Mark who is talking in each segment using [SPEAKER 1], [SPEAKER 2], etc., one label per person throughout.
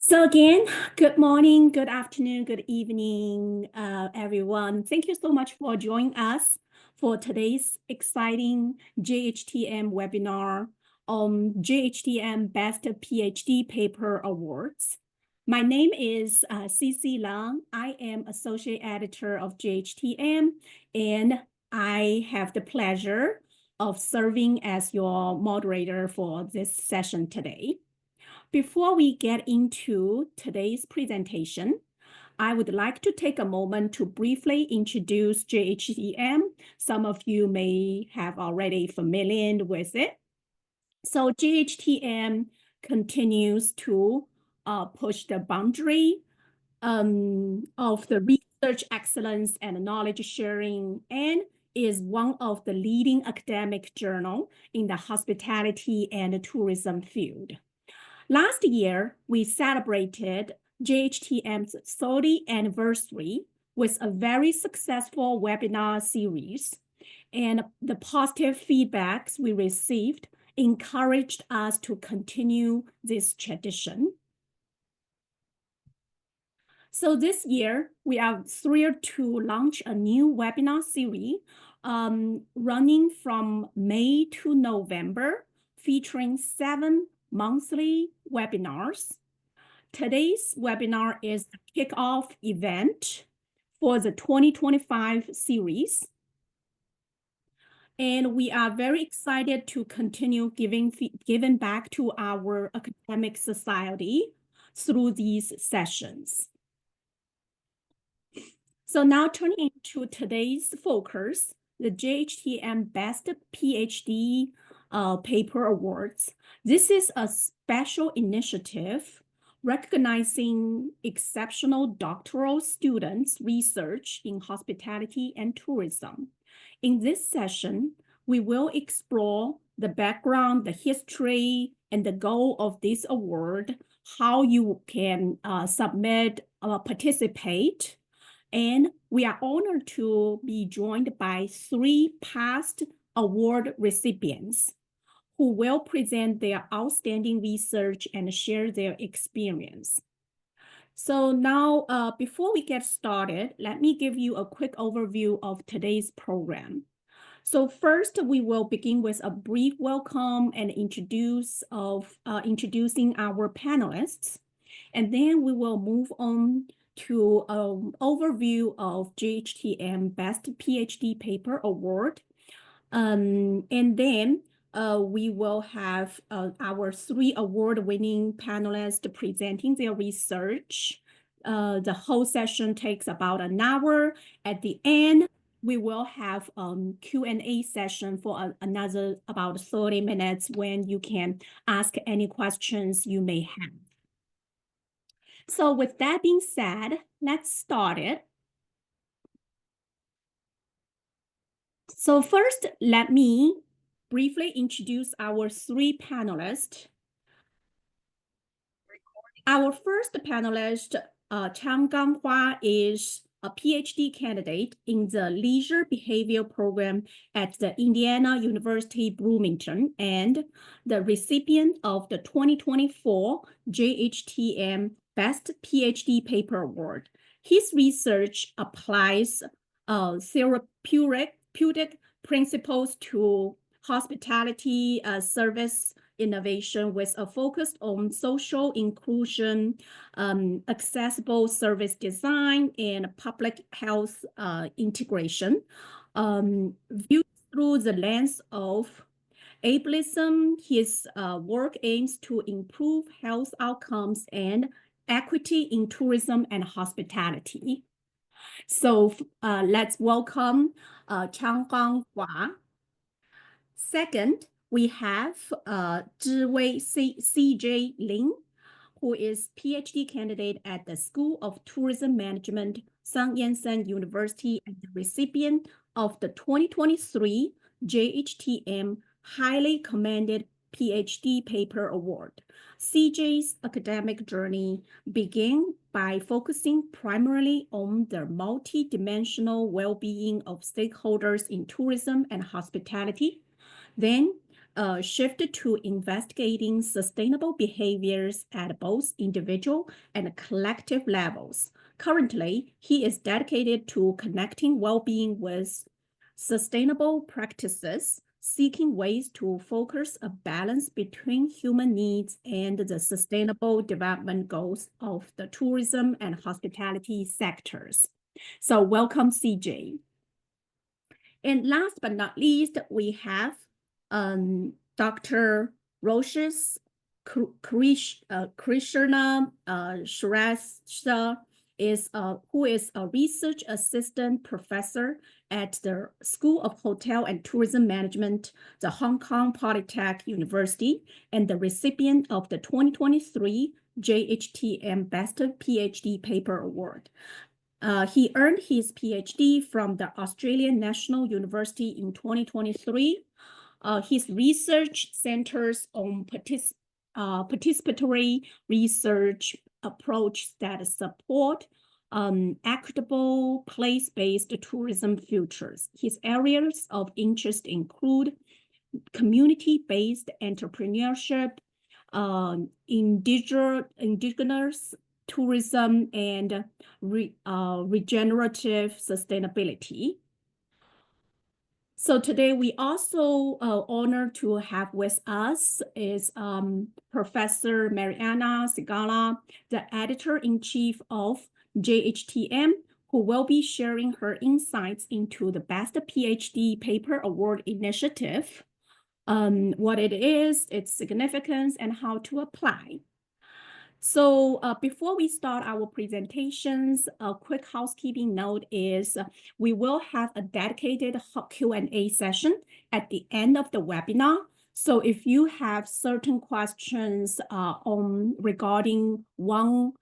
[SPEAKER 1] So again, good morning, good afternoon, good evening, everyone. Thank you so much for joining us for today's exciting JHTM webinar on JHTM Best PhD Paper Awards. My name is Cece Leung. I am Associate Editor of JHTM, and I have the pleasure of serving as your moderator for this session today. Before we get into today's presentation, I would like to take a moment to briefly introduce JHTM. Some of you may have already familiar with it. So JHTM continues to push the boundary of the research excellence and knowledge sharing, and is one of the leading academic journals in the hospitality and tourism field. Last year, we celebrated JHTM's 30th anniversary with a very successful webinar series, and the positive feedbacks we received encouraged us to continue this tradition. So this year, we are thrilled to launch a new webinar series running from May to November, featuring 7 monthly webinars. Today's webinar is the kickoff event for the 2025 series. And we are very excited to continue giving back to our academic society through these sessions. So now turning to today's focus, the JHTM Best PhD Paper Awards. This is a special initiative recognizing exceptional doctoral students' research in hospitality and tourism. In this session, we will explore the background, the history, and the goal of this award, how you can submit, participate, and we are honored to be joined by 3 past award recipients who will present their outstanding research and share their experience. So now, before we get started, let me give you a quick overview of today's program. So first, we will begin with a brief welcome and introducing our panelists, and then we will move on to an overview of JHTM Best PhD Paper Award. And then we will have our 3 award-winning panelists presenting their research. The whole session takes about an hour. At the end, we will have Q&A session for another about 30 minutes when you can ask any questions you may have. So with that being said, let's start it. So first, let me briefly introduce our 3 panelists. Our first panelist, Changgang Hua, is a PhD candidate in the Leisure Behavior Program at the Indiana University Bloomington and the recipient of the 2024 JHTM Best PhD Paper Award. His research applies therapeutic principles to hospitality service innovation with a focus on social inclusion, accessible service design, and public health integration. Viewed through the lens of ableism, his work aims to improve health outcomes and equity in tourism and hospitality. So let's welcome Changgang Hua. Second, we have CJ Leung, who is PhD candidate at the School of Tourism Management, Sun Yat-sen University, and the recipient of the 2023 JHTM Highly Commended PhD Paper Award. CJ's academic journey began by focusing primarily on the multi-dimensional well-being of stakeholders in tourism and hospitality. Then shifted to investigating sustainable behaviors at both individual and collective levels. Currently, he is dedicated to connecting well-being with sustainable practices, seeking ways to focus a balance between human needs and the sustainable development goals of the tourism and hospitality sectors. So welcome, CJ. And last but not least, we have Dr. Roshis Krishna Shrestha, who is a research assistant professor at the School of Hotel and Tourism Management, the Hong Kong Polytechnic University, and the recipient of the 2023 JHTM Best PhD Paper Award. He earned his PhD from the Australian National University in 2023. His research centers on participatory research approach that support equitable place-based tourism futures. His areas of interest include community-based entrepreneurship, indigenous tourism, and regenerative sustainability. So today we also honored to have with us is Professor Mariana Sigala, the editor-in-chief of JHTM, who will be sharing her insights into the Best PhD Paper Award initiative, what it is, its significance, and how to apply. So before we start our presentations, a quick housekeeping note is we will have a dedicated Q&A session at the end of the webinar. So if you have certain questions regarding one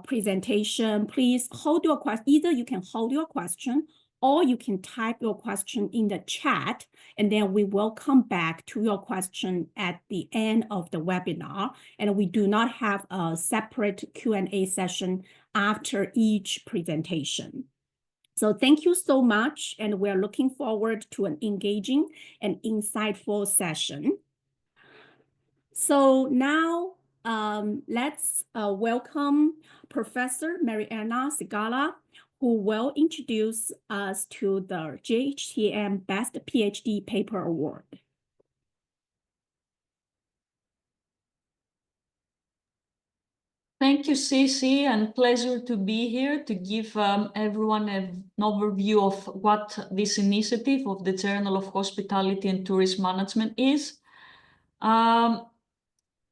[SPEAKER 1] presentation, please hold your question. Either you can hold your question or you can type your question in the chat, and then we will come back to your question at the end of the webinar. And we do not have a separate Q&A session after each presentation. So thank you so much, and we're looking forward to an engaging and insightful session. So now let's welcome Professor Mariana Sigala, who will introduce us to the JHTM Best PhD Paper Award.
[SPEAKER 2] Thank you, Cece, and pleasure to be here to give everyone an overview of what this initiative of the Journal of Hospitality and Tourism Management is.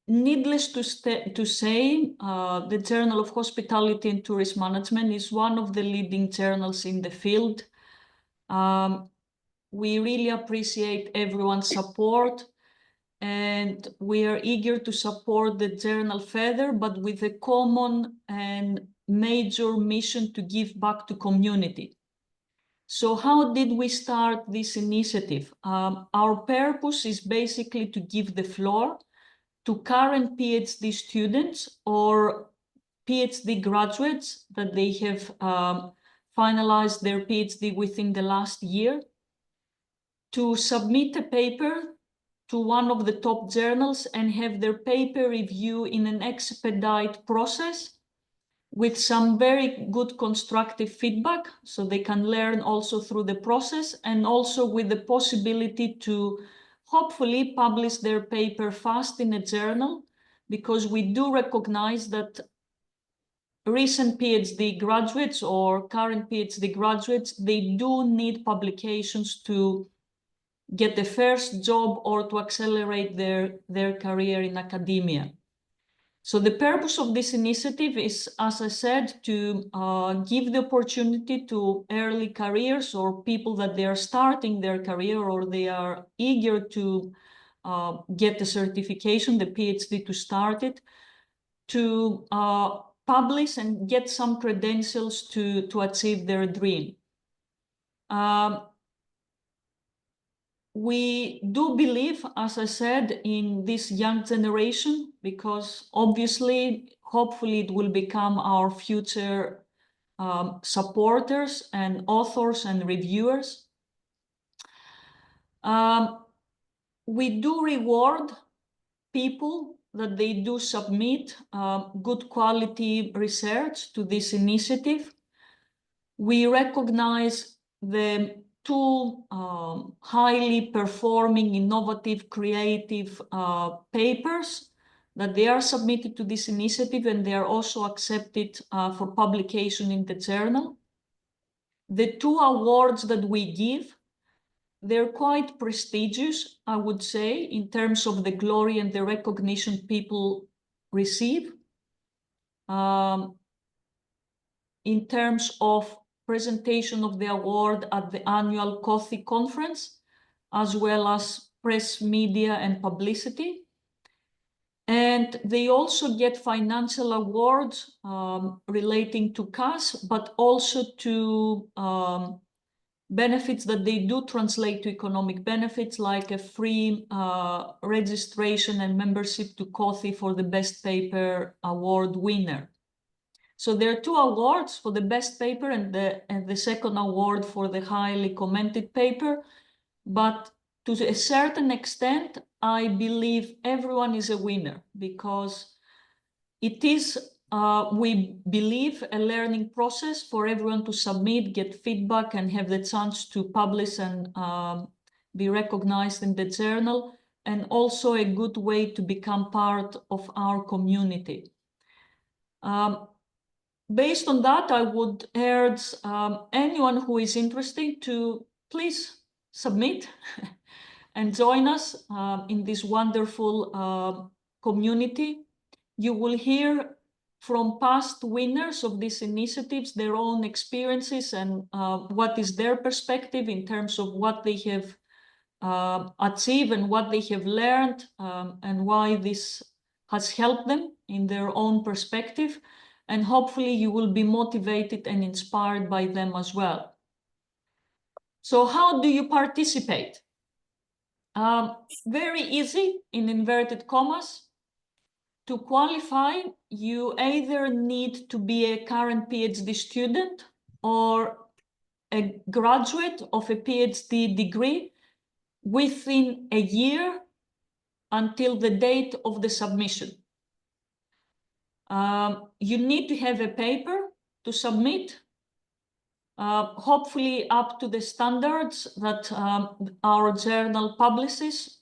[SPEAKER 2] Needless to say, the Journal of Hospitality and Tourism Management is one of the leading journals in the field. We really appreciate everyone's support, and we are eager to support the journal further, but with a common and major mission to give back to community. So how did we start this initiative? Our purpose is basically to give the floor to current PhD students or PhD graduates that they have finalized their PhD within the last year to submit a paper to one of the top journals and have their paper review in an expedite process with some very good constructive feedback, so they can learn also through the process, and also with the possibility to hopefully publish their paper fast in a journal, because we do recognize that recent PhD graduates or current PhD graduates, they do need publications to get the first job or to accelerate their career in academia. So the purpose of this initiative is, as I said, to give the opportunity to early careers or people that they are starting their career or they are eager to get the certification, the PhD, to start it, to publish and get some credentials to achieve their dream. We do believe, as I said, in this young generation, because obviously, hopefully it will become our future supporters and authors and reviewers. we do reward people that they do submit good quality research to this initiative. We recognize the two highly performing, innovative, creative papers that they are submitted to this initiative, and they are also accepted for publication in the journal. The two awards that we give, they're quite prestigious, I would say, in terms of the glory and the recognition people receive. In terms of presentation of the award at the annual Coffee Conference, as well as press, media, and publicity. And they also get financial awards relating to cash, but also to benefits that they do translate to economic benefits, like a free registration and membership to Coffee for the Best Paper Award winner. So there are two awards for the best paper and the second award for the highly commented paper. But to a certain extent, I believe everyone is a winner, because it is, we believe, a learning process for everyone to submit, get feedback, and have the chance to publish and be recognized in the journal, and also a good way to become part of our community. Based on that, I would urge anyone who is interested to please submit and join us in this wonderful community. You will hear from past winners of these initiatives their own experiences and what is their perspective in terms of what they have achieved and what they have learned, and why this has helped them in their own perspective. And hopefully you will be motivated and inspired by them as well. So how do you participate? Very easy, in inverted commas. To qualify, you either need to be a current PhD student or a graduate of a PhD degree within a year until the date of the submission. You need to have a paper to submit, hopefully up to the standards that our journal publishes.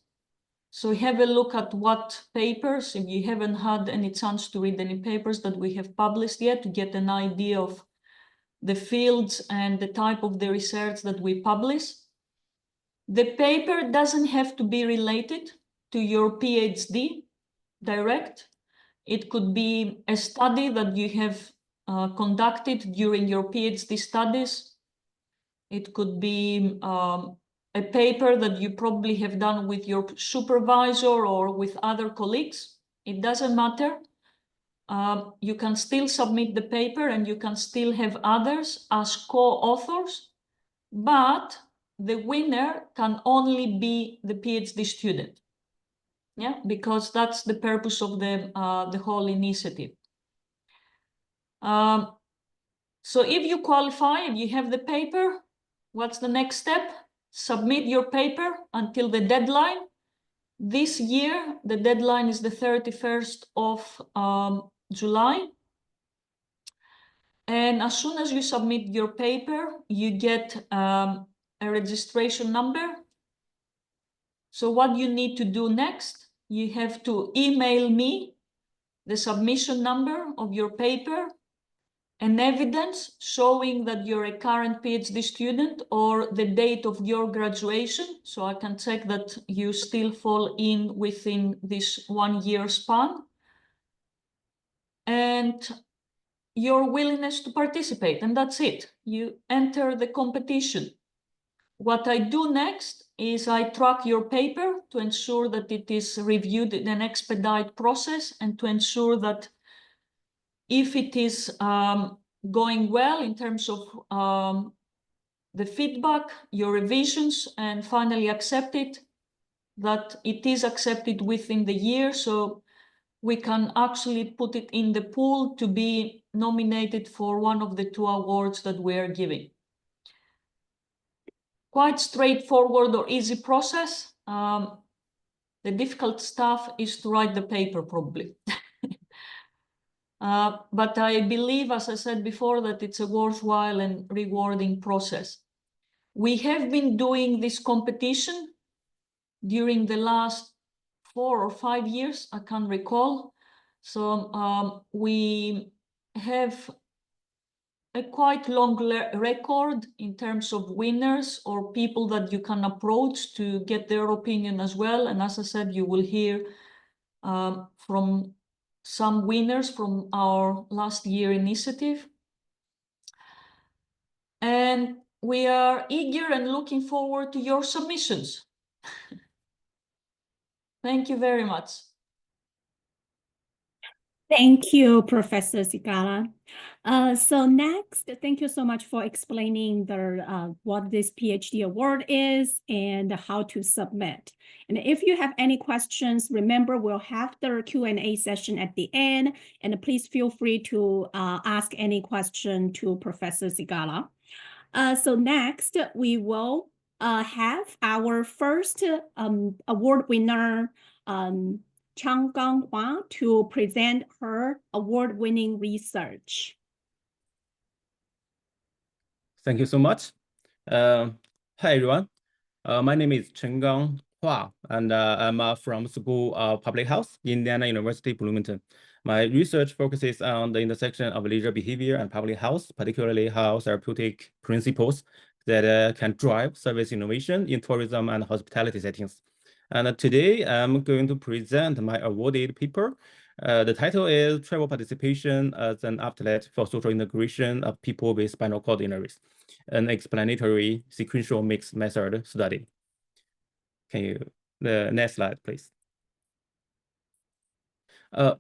[SPEAKER 2] So have a look at what papers, if you haven't had any chance to read any papers that we have published yet, to get an idea of the fields and the type of the research that we publish. The paper doesn't have to be related to your PhD direct. It could be a study that you have conducted during your PhD studies. It could be a paper that you probably have done with your supervisor or with other colleagues. It doesn't matter. You can still submit the paper and you can still have others as co-authors, but the winner can only be the PhD student. Yeah, because that's the purpose of the whole initiative. So if you qualify, if you have the paper, what's the next step? Submit your paper until the deadline. This year, the deadline is the 31st of July. And as soon as you submit your paper, you get a registration number. So what you need to do next, you have to email me the submission number of your paper and evidence showing that you're a current PhD student or the date of your graduation, so I can check that you still fall in within this 1 year span, and your willingness to participate, and that's it. You enter the competition. What I do next is I track your paper to ensure that it is reviewed in an expedite process, and to ensure that if it is going well in terms of the feedback, your revisions, and finally accepted, that it is accepted within the year, so we can actually put it in the pool to be nominated for one of the two awards that we are giving. Quite straightforward or easy process. The difficult stuff is to write the paper, probably. But I believe, as I said before, that it's a worthwhile and rewarding process. We have been doing this competition during the last 4 or 5 years, I can't recall. So we have a quite long record in terms of winners or people that you can approach to get their opinion as well. And as I said, you will hear from some winners from our last year initiative. And we are eager and looking forward to your submissions. Thank you very much.
[SPEAKER 1] Thank you, Professor Sigala. So next, thank you so much for explaining what this PhD award is and how to submit. And if you have any questions, remember we'll have the Q&A session at the end, and please feel free to ask any question to Professor Sigala. So next, we will have our first award winner, Changgang Hua, to present her award-winning research.
[SPEAKER 3] Thank you so much. Hi, everyone. My name is Changgang Hua, and I'm from School of Public Health, Indiana University, Bloomington. My research focuses on the intersection of leisure behavior and public health, particularly how therapeutic principles that can drive service innovation in tourism and hospitality settings. And today, I'm going to present my awarded paper. The title is Travel Participation as an Outlet for Social Integration of People with Spinal Cord Injuries, an explanatory sequential mixed method study. Can you, the next slide, please.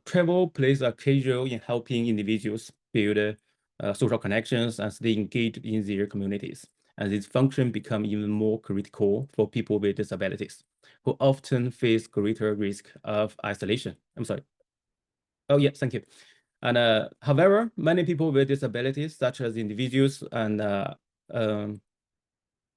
[SPEAKER 3] Travel plays a key role in helping individuals build social connections and stay engaged in their communities. And this function becomes even more critical for people with disabilities, who often face greater risk of isolation. I'm sorry. Oh, yeah, thank you. And however, many people with disabilities, such as individuals, and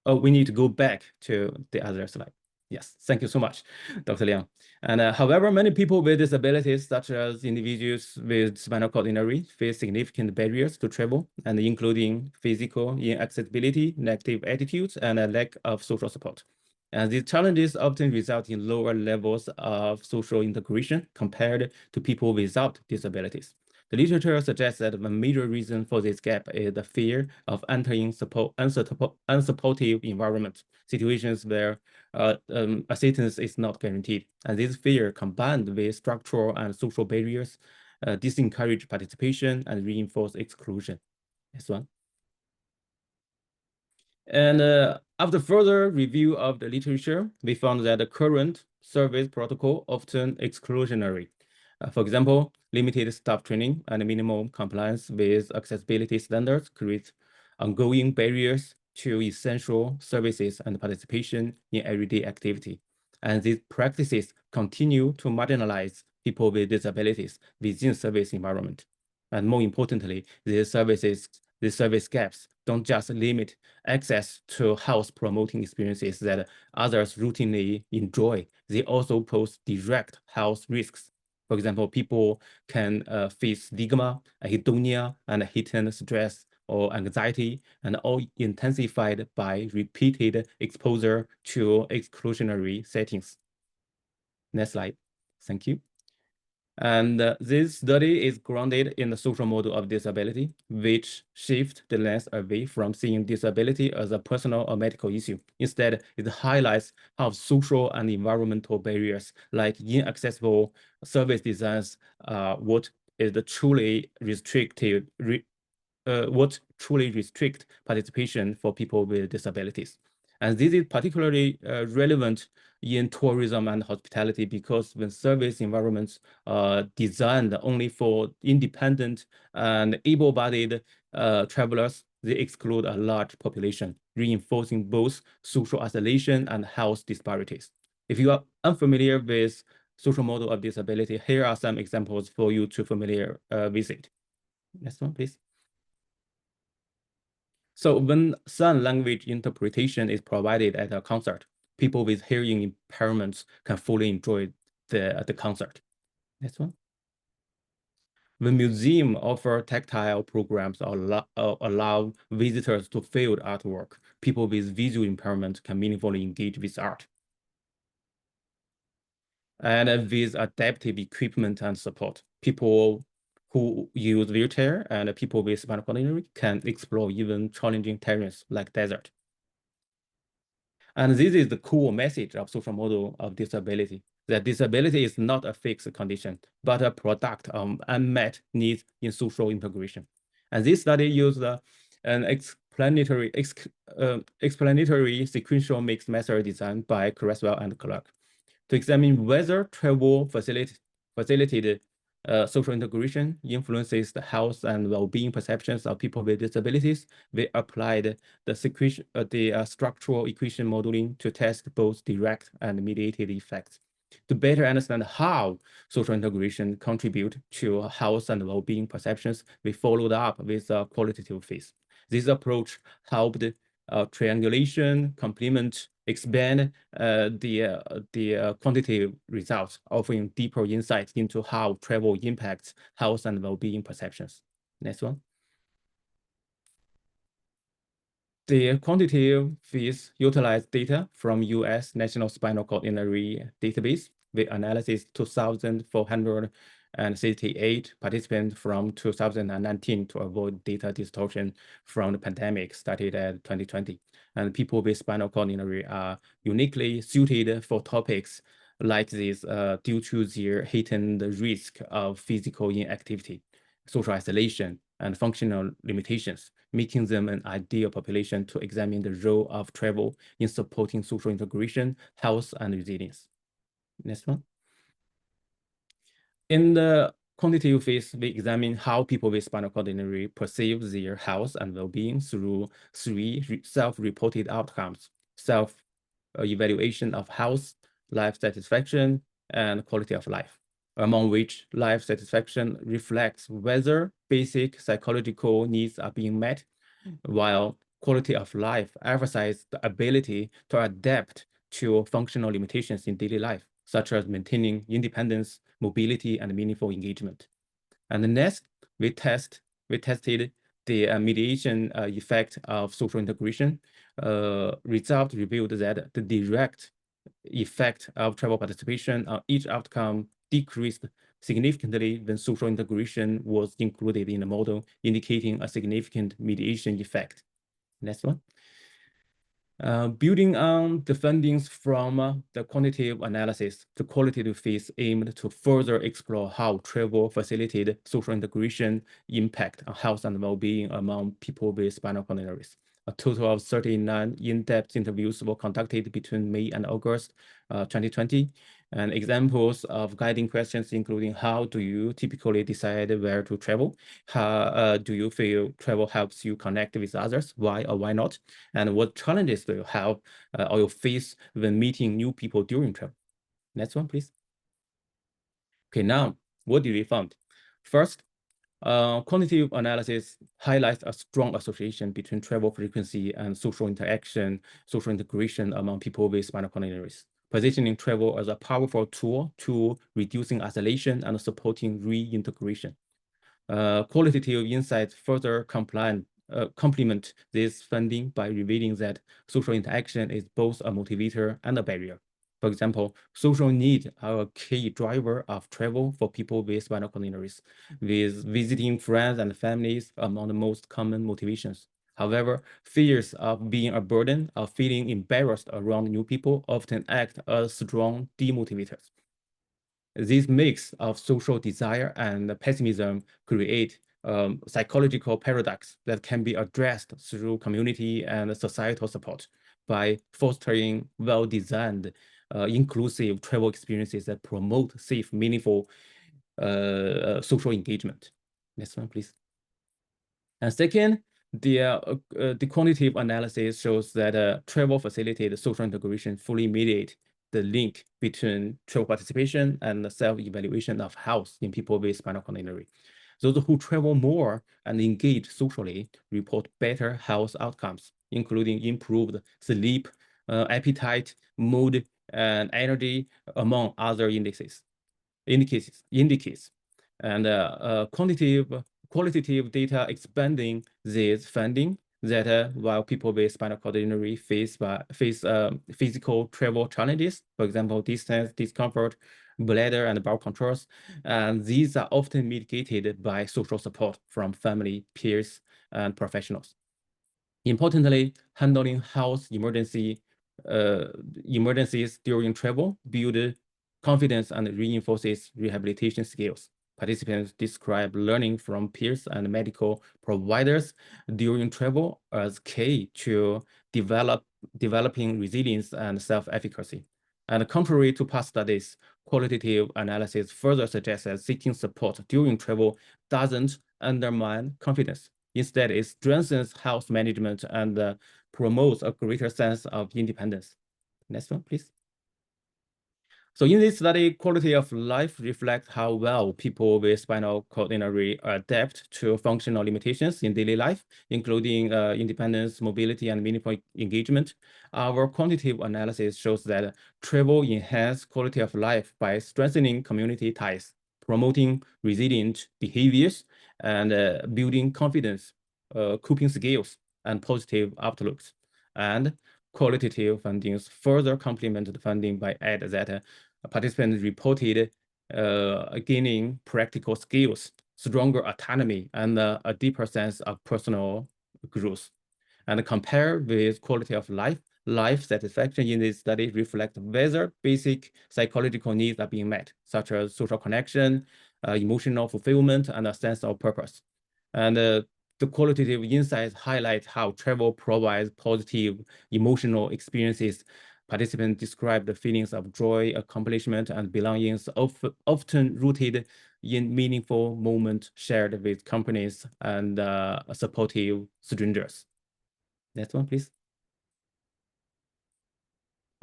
[SPEAKER 3] we need to go back to the other slide. Yes, thank you so much, Dr. Leung. And however, many people with disabilities, such as individuals with spinal cord injury, face significant barriers to travel, and including physical inaccessibility, negative attitudes, and a lack of social support. And these challenges often result in lower levels of social integration compared to people without disabilities. The literature suggests that the major reason for this gap is the fear of entering unsupportive environments, situations where assistance is not guaranteed. And this fear, combined with structural and social barriers, disencourage participation and reinforce exclusion. Next one. And after further review of the literature, we found that the current service protocol often exclusionary. For example, limited staff training and minimal compliance with accessibility standards create ongoing barriers to essential services and participation in everyday activity. And these practices continue to marginalize people with disabilities within service environment. And more importantly, these service gaps don't just limit access to health promoting experiences that others routinely enjoy. They also pose direct health risks. For example, people can face stigma, hedonia, and heightened stress or anxiety, and all intensified by repeated exposure to exclusionary settings. Next slide. Thank you. And this study is grounded in the social model of disability, which shifts the lens away from seeing disability as a personal or medical issue. Instead, it highlights how social and environmental barriers like inaccessible service designs what truly restrict participation for people with disabilities. And this is particularly relevant in tourism and hospitality because when service environments are designed only for independent and able-bodied travelers, they exclude a large population, reinforcing both social isolation and health disparities. If you are unfamiliar with social model of disability, here are some examples for you to familiar visit. Next one, please. So when sign language interpretation is provided at a concert, people with hearing impairments can fully enjoy the concert. Next one. The museum offers tactile programs allow visitors to feel artwork. People with visual impairment can meaningfully engage with art. And with adaptive equipment and support, people who use wheelchair and people with spinal cord injury can explore even challenging terrains like desert. And this is the core message of social model of disability, that disability is not a fixed condition, but a product of unmet needs in social integration. And this study used an explanatory sequential mixed method design by Creswell and Clark to examine whether travel facilitated social integration influences the health and well-being perceptions of people with disabilities. We applied the structural equation modeling to test both direct and mediated effects. To better understand how social integration contribute to health and well-being perceptions, we followed up with a qualitative phase. This approach helped triangulation, complement, expand the quantitative results, offering deeper insights into how travel impacts health and well-being perceptions. Next one. The quantitative phase utilized data from U.S. National Spinal Cord Injury Database with analysis 2,468 participants from 2019 to avoid data distortion from the pandemic started at 2020. And people with spinal cord injury are uniquely suited for topics like this due to their heightened risk of physical inactivity, social isolation, and functional limitations, making them an ideal population to examine the role of travel in supporting social integration, health, and resilience. Next one. In the quantitative phase, we examine how people with spinal cord injury perceive their health and well-being through three self-reported outcomes: self-evaluation of health, life satisfaction, and quality of life, among which life satisfaction reflects whether basic psychological needs are being met, while quality of life emphasizes the ability to adapt to functional limitations in daily life, such as maintaining independence, mobility, and meaningful engagement. And next, we tested the mediation effect of social integration. Results revealed that the direct effect of travel participation on each outcome decreased significantly when social integration was included in the model, indicating a significant mediation effect. Next one. Building on the findings from the quantitative analysis, the qualitative phase aimed to further explore how travel facilitated social integration impact on health and well-being among people with spinal cord injuries. A total of 39 in-depth interviews were conducted between May and August 2020. And examples of guiding questions including: how do you typically decide where to travel? How do you feel travel helps you connect with others? Why or why not? And what challenges do you have or you face when meeting new people during travel? Next one, please. Okay, now, what did we find? First, quantitative analysis highlights a strong association between travel frequency and social interaction, social integration among people with spinal cord injuries, positioning travel as a powerful tool to reducing isolation and supporting reintegration. Qualitative insights further complement this finding by revealing that social interaction is both a motivator and a barrier. For example, social needs are a key driver of travel for people with spinal cord injuries, with visiting friends and families among the most common motivations. However, fears of being a burden or feeling embarrassed around new people often act as strong demotivators. This mix of social desire and pessimism create psychological paradox that can be addressed through community and societal support by fostering well-designed, inclusive travel experiences that promote safe, meaningful social engagement. Next one, please. And second, the quantitative analysis shows that travel facilitated social integration fully mediate the link between travel participation and the self-evaluation of health in people with spinal cord injury. Those who travel more and engage socially report better health outcomes, including improved sleep, appetite, mood, and energy, among other indices. And qualitative data expanding this finding that while people with spinal cord injury face physical travel challenges, for example, distance, discomfort, bladder, and bowel controls, and these are often mitigated by social support from family, peers, and professionals. Importantly, handling health emergencies during travel build confidence and reinforces rehabilitation skills. Participants describe learning from peers and medical providers during travel as key to developing resilience and self-efficacy. And contrary to past studies, qualitative analysis further suggests that seeking support during travel doesn't undermine confidence. Instead, it strengthens health management and promotes a greater sense of independence. Next one, please. So in this study, quality of life reflects how well people with spinal cord injury adapt to functional limitations in daily life, including independence, mobility, and meaningful engagement. Our quantitative analysis shows that travel enhances quality of life by strengthening community ties, promoting resilient behaviors, and building confidence, coping skills, and positive outlooks. And qualitative findings further complement the finding by adding that participants reported gaining practical skills, stronger autonomy, and a deeper sense of personal growth. And compared with quality of life, life satisfaction in this study reflects whether basic psychological needs are being met, such as social connection, emotional fulfillment, and a sense of purpose. And the qualitative insights highlight how travel provides positive emotional experiences. Participants describe the feelings of joy, accomplishment, and belongings, often rooted in meaningful moments shared with companies and supportive strangers. Next one, please.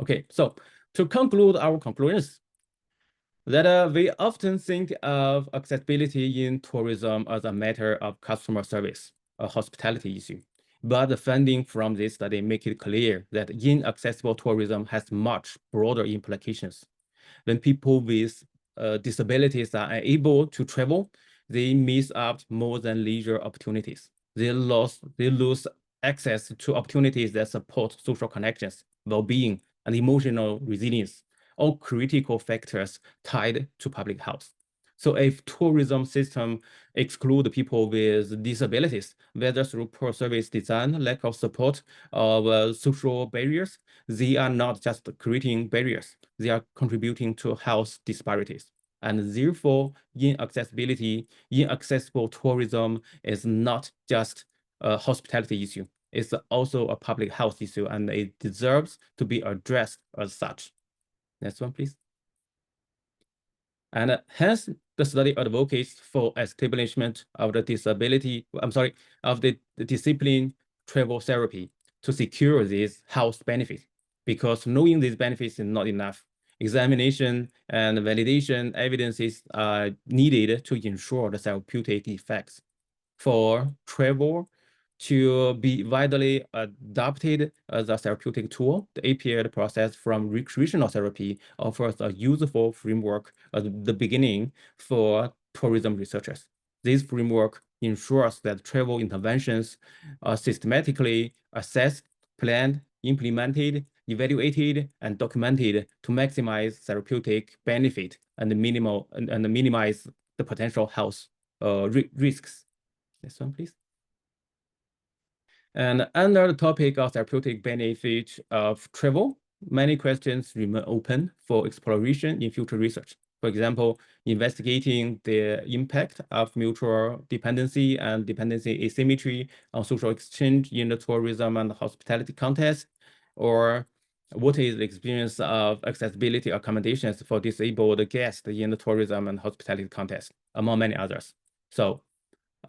[SPEAKER 3] Okay, so to conclude our conclusions, that we often think of accessibility in tourism as a matter of customer service, a hospitality issue. But the findings from this study make it clear that inaccessible tourism has much broader implications. When people with disabilities are unable to travel, they miss out more than leisure opportunities. They lose access to opportunities that support social connections, well-being, and emotional resilience, all critical factors tied to public health. So if tourism system exclude people with disabilities, whether through poor service design, lack of support, or social barriers, they are not just creating barriers, they are contributing to health disparities. And therefore, inaccessible tourism is not just a hospitality issue. It's also a public health issue, and it deserves to be addressed as such. Next one, please. And hence, the study advocates for establishment of the discipline travel therapy to secure these health benefits. Because knowing these benefits is not enough. Examination and validation evidences are needed to ensure the therapeutic effects. For travel to be widely adopted as a therapeutic tool, the APA process from recreational therapy offers a useful framework at the beginning for tourism researchers. This framework ensures that travel interventions are systematically assessed, planned, implemented, evaluated, and documented to maximize therapeutic benefit and minimize the potential health risks. Next one, please. And under the topic of therapeutic benefit of travel, many questions remain open for exploration in future research. For example, investigating the impact of mutual dependency and dependency asymmetry on social exchange in the tourism and hospitality context, or what is the experience of accessibility accommodations for disabled guests in the tourism and hospitality context, among many others. So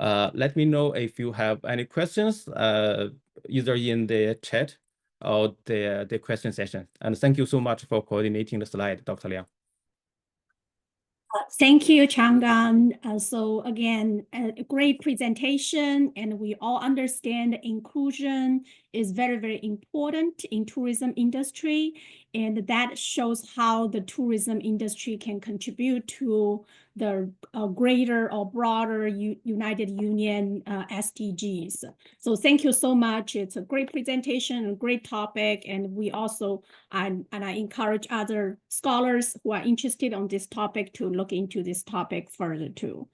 [SPEAKER 3] let me know if you have any questions, either in the chat or the question session. And thank you so much for coordinating the slide, Dr. Leung.
[SPEAKER 1] Thank you, Changgang. So again, a great presentation, and we all understand inclusion is very, very important in tourism industry, and that shows how the tourism industry can contribute to the greater or broader United Union SDGs. So thank you so much. It's a great presentation, a great topic, and we also, and I encourage other scholars who are interested on this topic to look into this topic further too.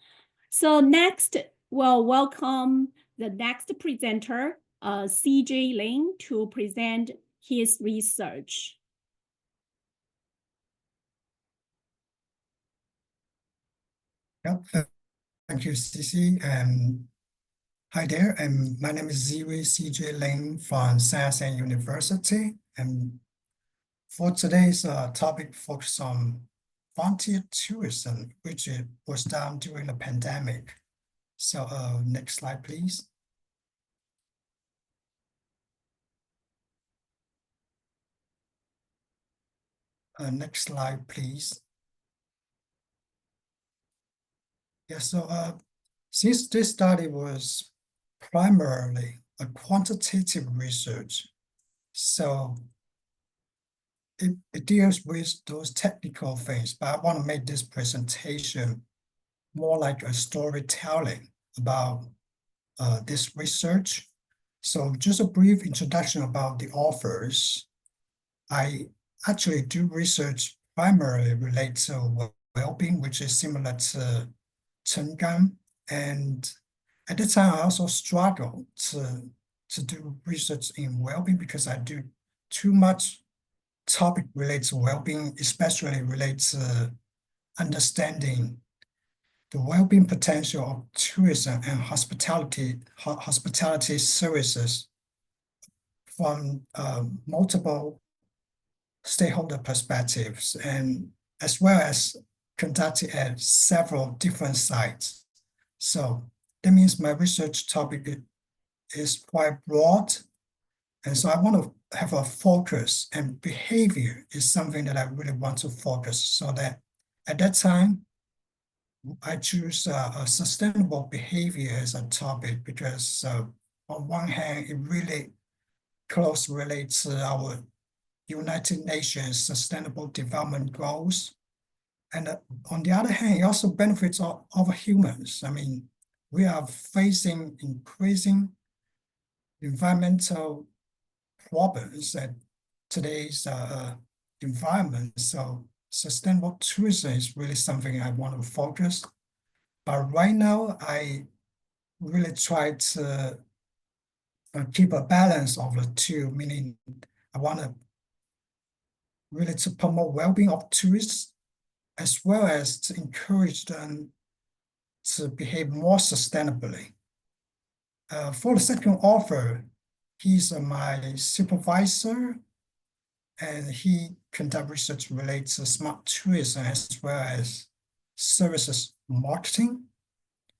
[SPEAKER 1] So next, we'll welcome the next presenter, CJ Leung, to present his research.
[SPEAKER 4] Yep. Thank you, Cece. Hi there. My name is CJ Leung from Cece University. And for today's topic, focus on frontier tourism, which was done during the pandemic. So next slide, please. Next slide, please. Yeah, so since this study was primarily a quantitative research, so it deals with those technical things, but I want to make this presentation more like a storytelling about this research. So just a brief introduction about the authors. I actually do research primarily related to well-being, which is similar to Chenggang. And at the time, I also struggled to do research in well-being because I do too much topic related to well-being, especially related to understanding the well-being potential of tourism and hospitality services from multiple stakeholder perspectives, and as well as conducted at several different sites. So that means my research topic is quite broad. And so I want to have a focus, and behavior is something that I really want to focus, so that at that time, I choose a sustainable behavior as a topic because on one hand, it really closely relates to our United Nations Sustainable Development Goals. And on the other hand, it also benefits all humans. I mean, we are facing increasing environmental problems at today's environment. So sustainable tourism is really something I want to focus. But right now, I really try to keep a balance of the two, meaning I want to really to promote well-being of tourists, as well as to encourage them to behave more sustainably. For the second author, he's my supervisor, and he conduct research related to smart tourism as well as services marketing.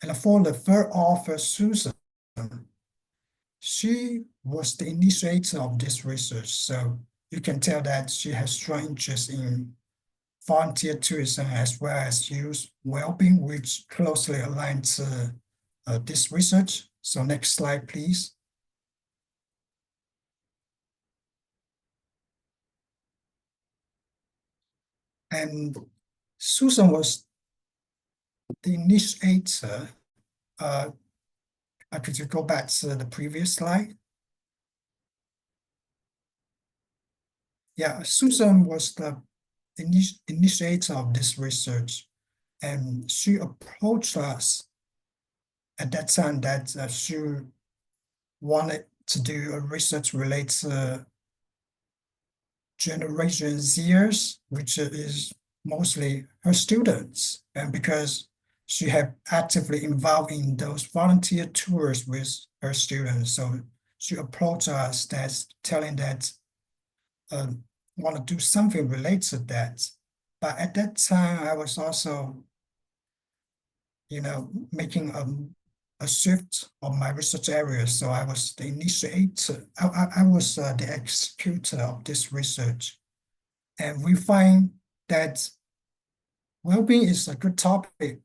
[SPEAKER 4] And for the third author, Susan, she was the initiator of this research. So you can tell that she has strong interest in frontier tourism as well as youth well-being, which closely aligns to this research. So next slide, please. And Susan was the initiator. Could you go back to the previous slide? Yeah, Susan was the initiator of this research, and she approached us at that time that she wanted to do a research related to Generation Zers, which is mostly her students, and because she had actively involved in those volunteer tours with her students, so she approached us that's telling that want to do something related to that. But at that time, I was also, making a shift of my research area. So I was the initiator. I was the executor of this research. And we find that well-being is a good topic,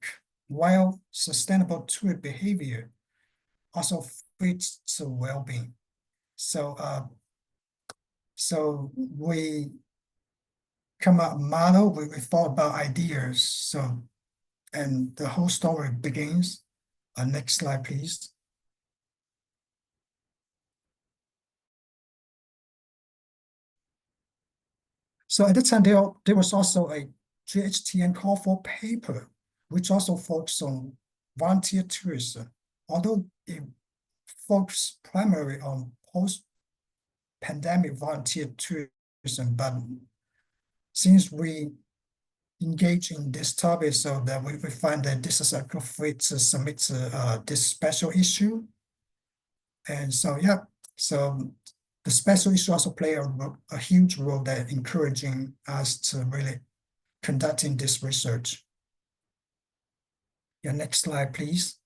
[SPEAKER 4] while sustainable tourist behavior also fits to well-being. So so we come up model, we thought about ideas. So, and the whole story begins. Next slide, please. So at the time, there was also a JHTM call for paper, which also focused on volunteer tourism, although it focused primarily on post-pandemic volunteer tourism. But since we engage in this topic, so that we find that this is a good fit to submit this special issue. And so, yeah, so the special issue also play a huge role that encouraging us to really conducting this research. Yeah, next slide, please.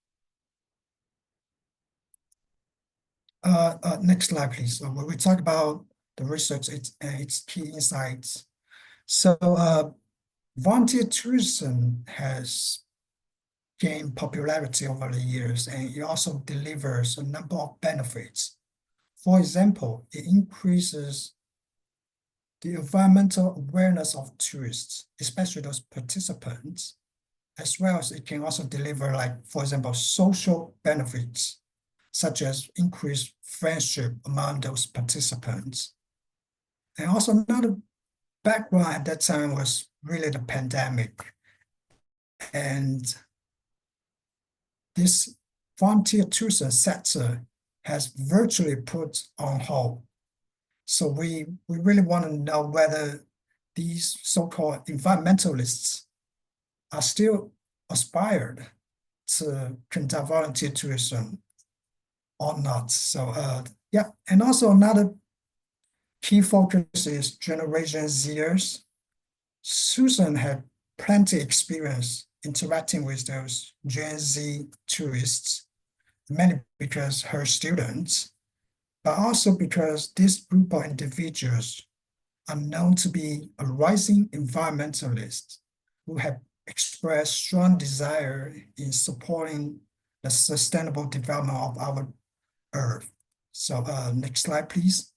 [SPEAKER 4] Next slide, please. So when we talk about the research, its key insights. So volunteer tourism has gained popularity over the years, and it also delivers a number of benefits. For example, it increases the environmental awareness of tourists, especially those participants, as well as it can also deliver, like, for example, social benefits, such as increased friendship among those participants. And also another background at that time was really the pandemic. And this volunteer tourism sector has virtually put on hold. So we really want to know whether these so-called environmentalists are still aspired to conduct volunteer tourism or not. So yeah, and also another key focus is Generation Zers. Susan had plenty experience interacting with those Gen Z tourists, mainly because her students, but also because this group of individuals are known to be a rising environmentalist who have expressed strong desire in supporting the sustainable development of our Earth. So next slide, please.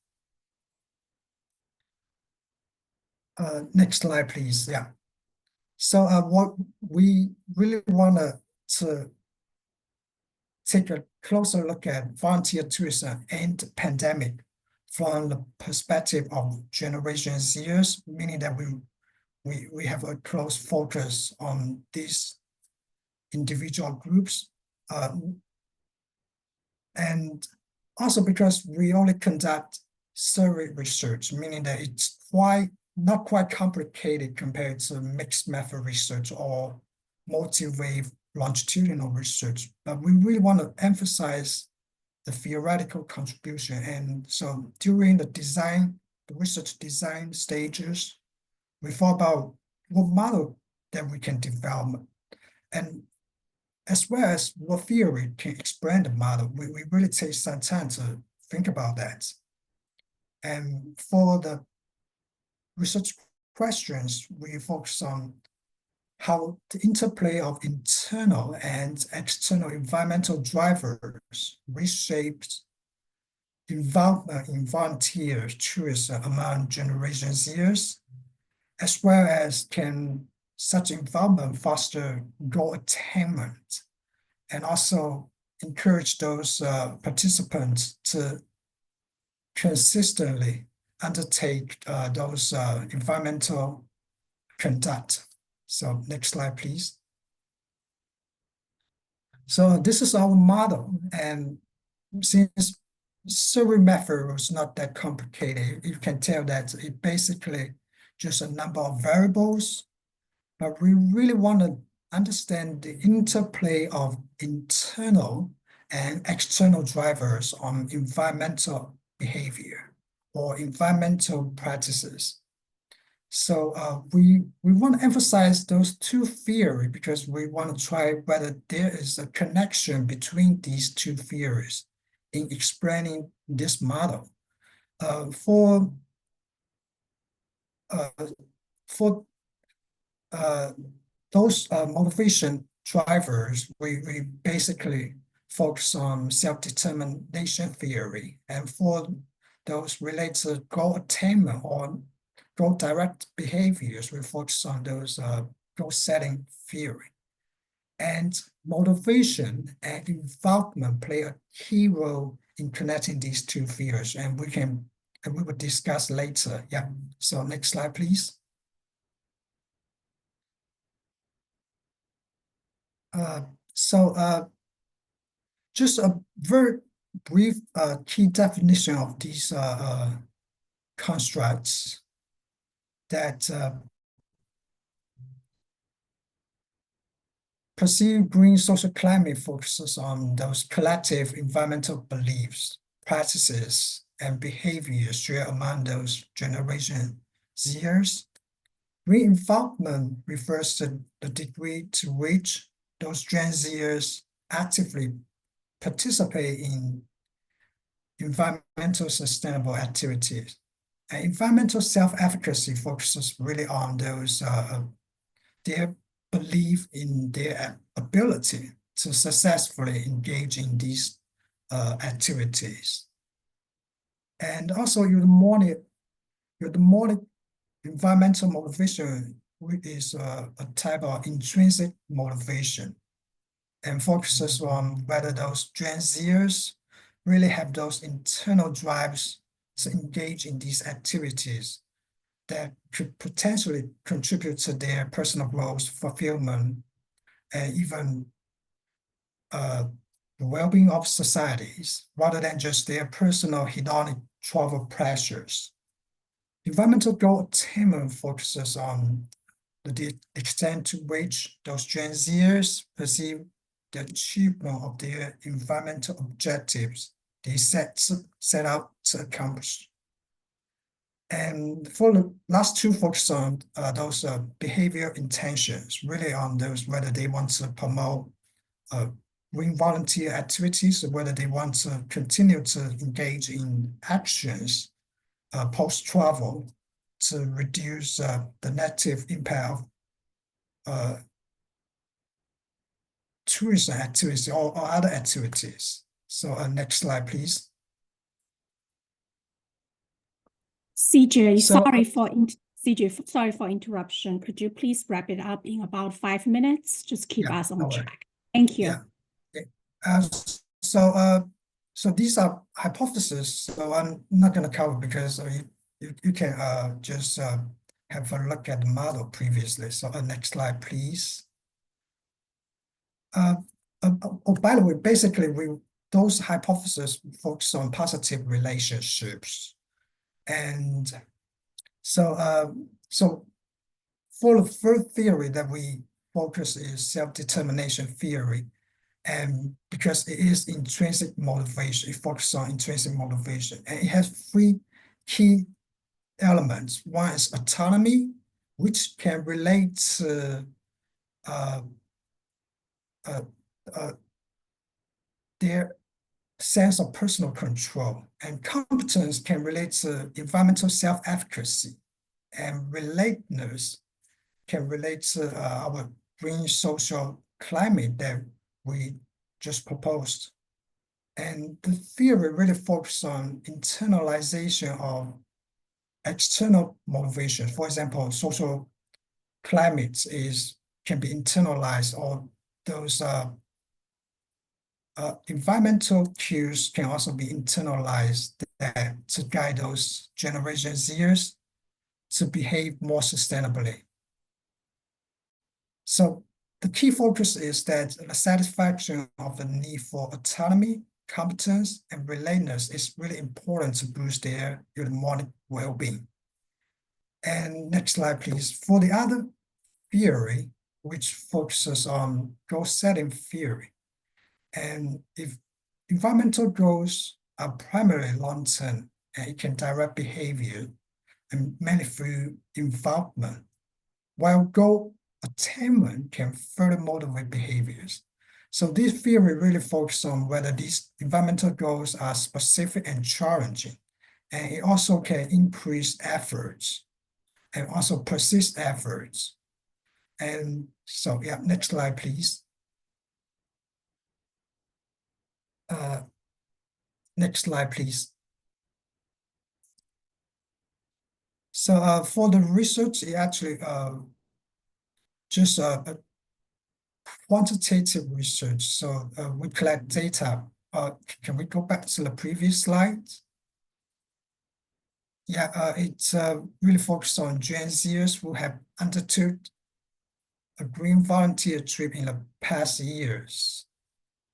[SPEAKER 4] Next slide, please. Yeah. So what we really want to take a closer look at volunteer tourism and pandemic from the perspective of Generation Zers, meaning that we have a close focus on these individual groups. And also because we only conduct survey research, meaning that it's not quite complicated compared to mixed method research or multi-wave longitudinal research, but we really want to emphasize the theoretical contribution. And so during the research design stages, we thought about what model that we can develop, and as well as what theory can explain the model. We really take some time to think about that. And for the research questions, we focus on how the interplay of internal and external environmental drivers reshapes involvement in volunteer tourism among Generation Zers, as well as can such involvement foster goal attainment and also encourage those participants to consistently undertake those environmental conduct. So next slide, please. So this is our model, and since survey method was not that complicated, you can tell that it basically just a number of variables, but we really want to understand the interplay of internal and external drivers on environmental behavior or environmental practices. So we want to emphasize those two theories because we want to try whether there is a connection between these two theories in explaining this model. For those motivation drivers, we basically focus on self-determination theory. And for those related to goal attainment or goal direct behaviors, we focus on those goal setting theory. And motivation and involvement play a key role in connecting these two fields, and we will discuss later. Yeah. So next slide, please. Just a very brief key definition of these constructs that perceived green social climate focuses on those collective environmental beliefs, practices, and behaviors shared among those Generation Zers. Green involvement refers to the degree to which those Gen Zers actively participate in environmental sustainable activities. And environmental self-efficacy focuses really on those their belief in their ability to successfully engage in these activities. And also eudaimonic environmental motivation is a type of intrinsic motivation and focuses on whether those Gen Zers really have those internal drives to engage in these activities that could potentially contribute to their personal growth, fulfillment, and even the well-being of societies, rather than just their personal hedonic travel pressures. Environmental goal attainment focuses on the extent to which those Gen Zers perceive the achievement of their environmental objectives they set out to accomplish. And for the last two focus on those behavior intentions, really on those whether they want to promote green volunteer activities or whether they want to continue to engage in actions post-travel to reduce the negative impact of tourism activities or other activities. So next slide, please.
[SPEAKER 1] CJ,
[SPEAKER 4] So-
[SPEAKER 1] CJ, sorry for interruption. Could you please wrap it up in about 5 minutes? Just keep
[SPEAKER 4] Yeah,
[SPEAKER 1] us on
[SPEAKER 4] no worries.
[SPEAKER 1] track. Thank you.
[SPEAKER 4] Yeah. So these are hypotheses. So I'm not going to cover because you can just have a look at the model previously. So next slide, please. Oh, by the way, basically those hypotheses focus on positive relationships, and so for the third theory that we focus is self-determination theory. And because it is intrinsic motivation, it focuses on intrinsic motivation. And it has three key elements. One is autonomy, which can relate to their sense of personal control. And competence can relate to environmental self-efficacy. And relatedness can relate to our green social climate that we just proposed. And the theory really focuses on internalization of external motivation. For example, social climates can be internalized, or those environmental cues can also be internalized to guide those Generation Zers to behave more sustainably. So the key focus is that the satisfaction of the need for autonomy, competence, and relatedness is really important to boost their eudaimonic well-being. And next slide, please. For the other theory, which focuses on goal-setting theory, and if environmental goals are primarily long-term, and it can direct behavior and mainly through involvement, while goal attainment can further motivate behaviors. So this theory really focuses on whether these environmental goals are specific and challenging, and it also can increase efforts and also persist efforts. And so, yeah, next slide, please. Next slide, please. So for the research, it actually just a quantitative research. So we collect data. Can we go back to the previous slide? Yeah, it's really focused on Gen Zers who have undertook a green volunteer trip in the past years.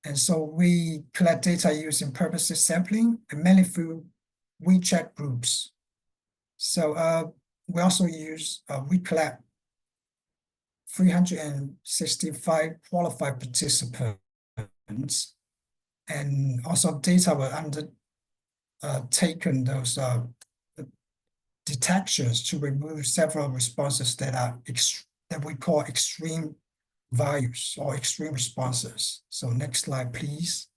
[SPEAKER 4] And so we collect data using purposive sampling and mainly through WeChat groups. So we also use, we collect 365 qualified participants, and also data were taken those detections to remove several responses that are that we call extreme values or extreme responses. So next slide, please.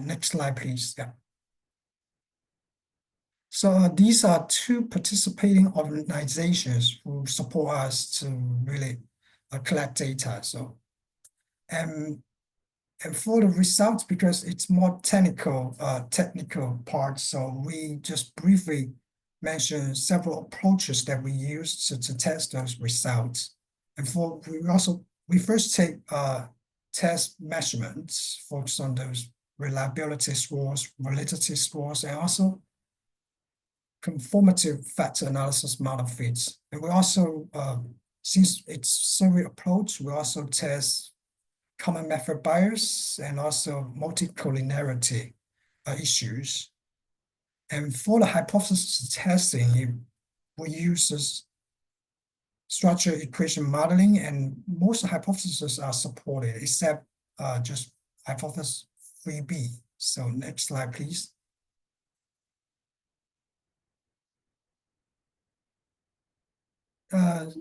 [SPEAKER 4] Next slide, please. Yeah. So these are two participating organizations who support us to really collect data. So, and for the results, because it's more technical part, so we just briefly mention several approaches that we use to test those results. And we first take test measurements, focus on those reliability scores, validity scores, and also conformative factor analysis model fits. And we also, since it's survey approach, we also test common method bias and also multicollinearity issues. And for the hypothesis testing, we use this structural equation modeling, and most hypotheses are supported except just hypothesis 3B. So next slide, please.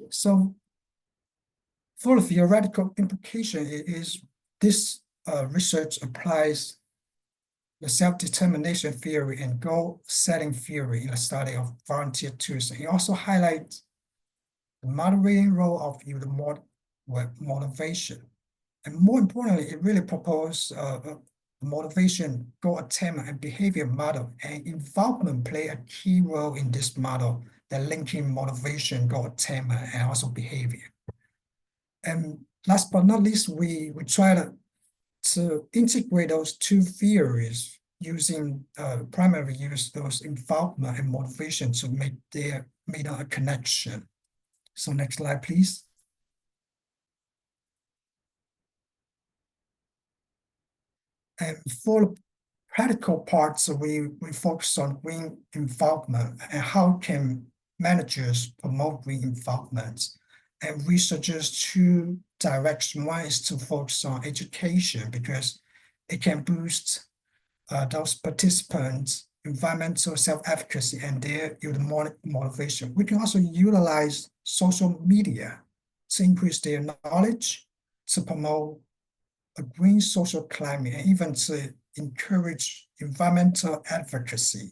[SPEAKER 4] So for the theoretical implication, it is this research applies the self-determination theory and goal-setting theory in the study of volunteer tools. It also highlights the moderating role of user motivation. And more importantly, it really proposed motivation, goal attainment, and behavior model. And involvement play a key role in this model, that linking motivation, goal attainment, and also behavior. And last but not least, we try to integrate those two theories using primarily use those involvement and motivation to make a connection. So next slide, please. And for the practical parts, we focus on green involvement and how can managers promote green involvement. And we suggest two directions. One is to focus on education because it can boost those participants' environmental self-efficacy and their motivation. We can also utilize social media to increase their knowledge, to promote a green social climate, and even to encourage environmental advocacy.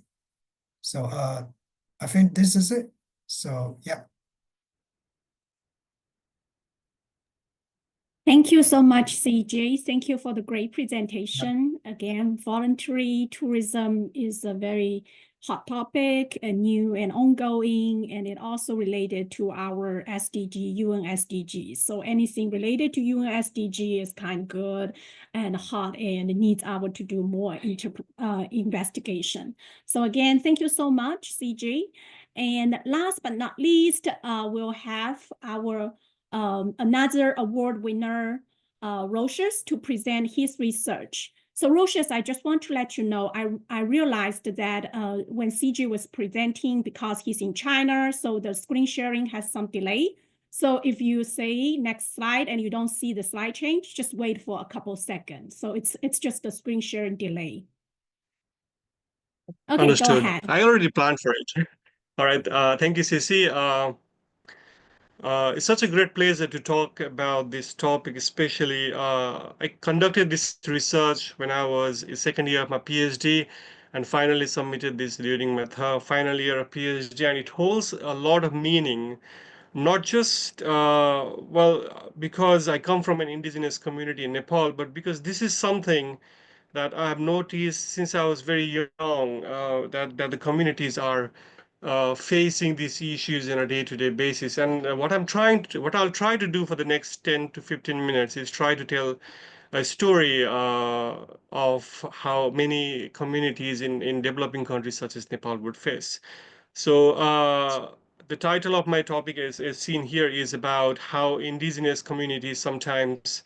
[SPEAKER 4] So I think this is it. So yeah.
[SPEAKER 1] Thank you so much, CJ. Thank you for the great presentation. Again, voluntary tourism is a very hot topic and new and ongoing, and it also related to our SDG, UN SDGs. So anything related to UN SDG is kind of good and hot and needs our to do more investigation. So again, thank you so much, CJ. And last but not least, we'll have our another award winner, Roches, to present his research. So Roches, I just want to let you know, I realized that when CJ was presenting, because he's in China, so the screen sharing has some delay. So if you say next slide and you don't see the slide change, just wait for a couple seconds. So it's just a screen sharing delay. Okay,
[SPEAKER 5] Understood.
[SPEAKER 1] go ahead.
[SPEAKER 5] I already planned for it. All right. Thank you, Cece. It's such a great pleasure to talk about this topic, especially I conducted this research when I was in second year of my PhD and finally submitted this during my final year of PhD, and it holds a lot of meaning not just, because I come from an indigenous community in Nepal, but because this is something that I have noticed since I was very young, that the communities are facing these issues on a day-to-day basis. And what I'll try to do for the next 10 to 15 minutes is try to tell a story of how many communities in developing countries such as Nepal would face. So the title of my topic is seen here is about how indigenous communities sometimes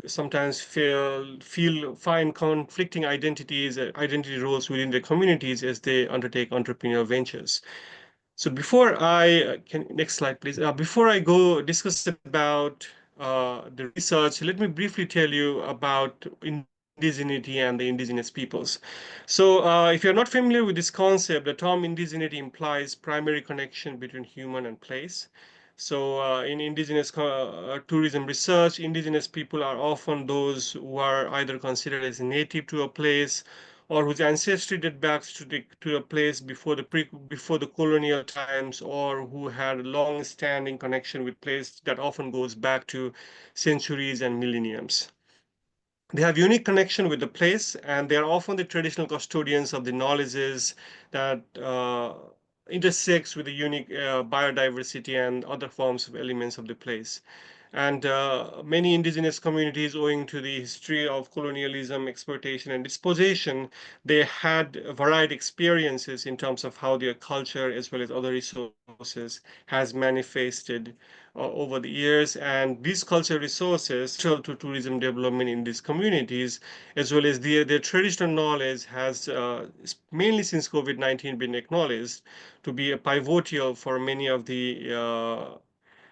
[SPEAKER 5] sometimes find conflicting identity roles within the communities as they undertake entrepreneurial ventures. So before I can next slide, please. Before I go discuss about the research, let me briefly tell you about indigeneity and the indigenous peoples. So if you're not familiar with this concept, the term indigeneity implies primary connection between human and place. So in indigenous tourism research, indigenous people are often those who are either considered as native to a place or whose ancestry date back to a place before the colonial times, or who had a long-standing connection with place that often goes back to centuries and millenniums. They have unique connection with the place, and they are often the traditional custodians of the knowledges that intersects with the unique biodiversity and other forms of elements of the place. And many indigenous communities, owing to the history of colonialism, exploitation, and dispossession, they had varied experiences in terms of how their culture, as well as other resources, has manifested over the years. And these cultural resources, central to tourism development in these communities, as well as their traditional knowledge, has mainly since COVID-19 been acknowledged to be a pivotal for many of the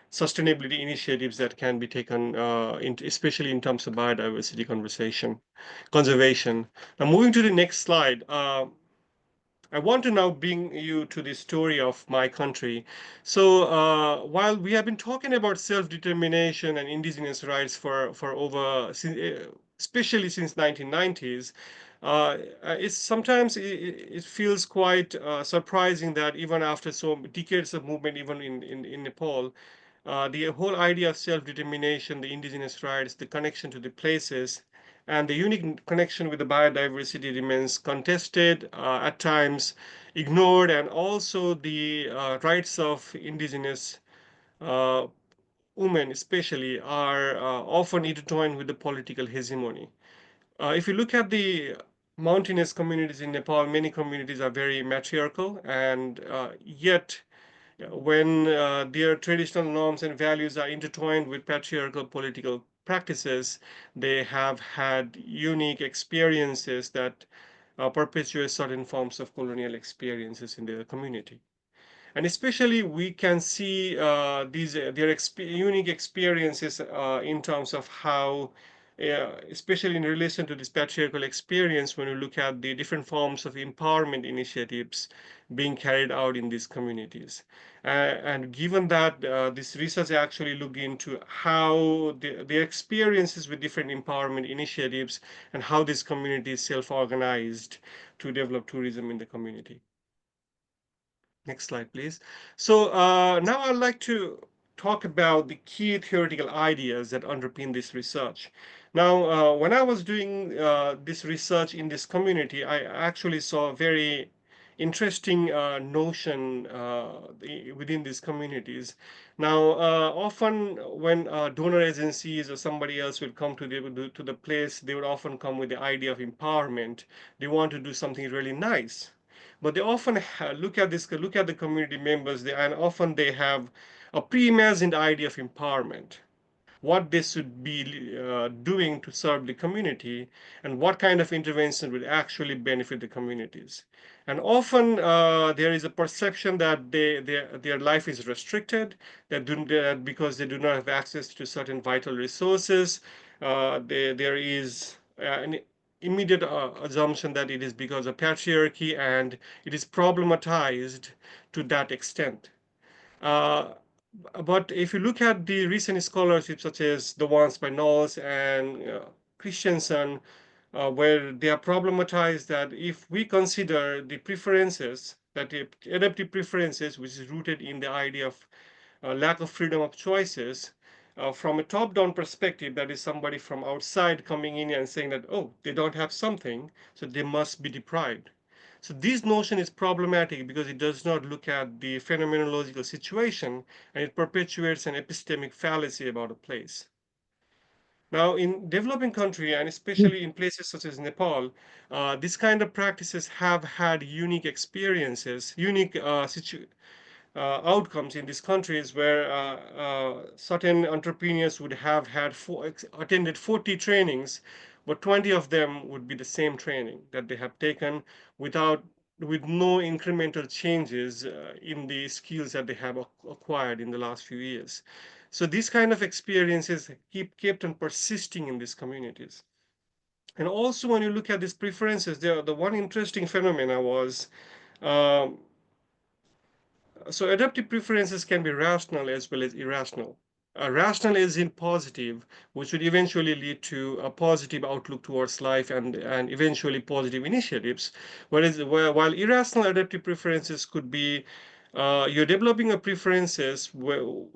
[SPEAKER 5] sustainability initiatives that can be taken, especially in terms of biodiversity conservation. Now, moving to the next slide, I want to now bring you to the story of my country. So, while we have been talking about self-determination and indigenous rights for over, especially since 1990s, it's sometimes it feels quite surprising that even after so decades of movement, even in Nepal, the whole idea of self-determination, the indigenous rights, the connection to the places, and the unique connection with the biodiversity remains contested, at times ignored, and also the rights of indigenous uh, women especially are often intertwined with the political hegemony. If you look at the mountainous communities in Nepal, many communities are very matriarchal, and yet when their traditional norms and values are intertwined with patriarchal political practices, they have had unique experiences that perpetuate certain forms of colonial experiences in their community. And especially we can see unique experiences in terms of how, especially in relation to this patriarchal experience, when we look at the different forms of empowerment initiatives being carried out in these communities. And given that this research actually looked into how their experiences with different empowerment initiatives and how these communities self-organized to develop tourism in the community. Next slide, please. So now I'd like to talk about the key theoretical ideas that underpin this research. Now, when I was doing this research in this community, I actually saw a very interesting notion within these communities. Now, often when donor agencies or somebody else will come to the place, they would often come with the idea of empowerment. They want to do something really nice, but they often look at the community members, and often they have a pre-imagined idea of empowerment, what they should be doing to serve the community, and what kind of intervention would actually benefit the communities. And often there is a perception that their life is restricted, that because they do not have access to certain vital resources, there is an immediate assumption that it is because of patriarchy, and it is problematized to that extent. Uh, but if you look at the recent scholarships, such as the ones by Knowles and Christensen, where they are problematized that if we consider the preferences, that the adaptive preferences, which is rooted in the idea of lack of freedom of choices. From a top-down perspective, that is somebody from outside coming in and saying that, oh, they don't have something, so they must be deprived. So this notion is problematic because it does not look at the phenomenological situation, and it perpetuates an epistemic fallacy about a place. Now, in developing country, and especially in places such as Nepal, this kind of practices have had unique experiences, unique outcomes in these countries where certain entrepreneurs would have had attended 40 trainings, but 20 of them would be the same training that they have taken without with no incremental changes in the skills that they have acquired in the last few years. So these kind of experiences kept on persisting in these communities. And also, when you look at these preferences, the one interesting phenomena was um, so adaptive preferences can be rational as well as irrational. Rational is in positive, which would eventually lead to a positive outlook towards life and eventually positive initiatives. While irrational adaptive preferences could be you're developing a preferences,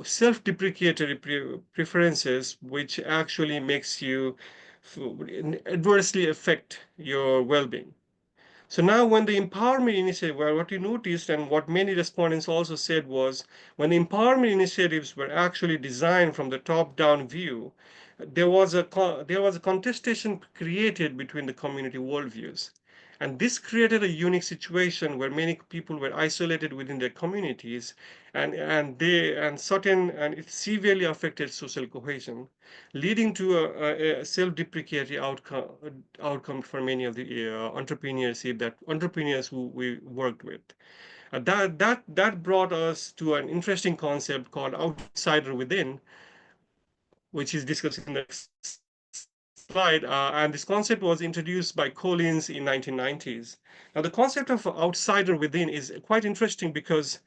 [SPEAKER 5] self-deprecatory preferences, which actually makes you adversely affect your well-being. So now when the empowerment initiative, well, what you noticed and what many respondents also said was when the empowerment initiatives were actually designed from the top-down view, there was a contestation created between the community worldviews. And this created a unique situation where many people were isolated within their communities and it severely affected social cohesion, leading to a self-deprecatory outcome for many of the entrepreneurs who we worked with. That brought us to an interesting concept called outsider within, which is discussed in the next slide. And this concept was introduced by Collins in 1990s. Now, the concept of outsider within is quite interesting because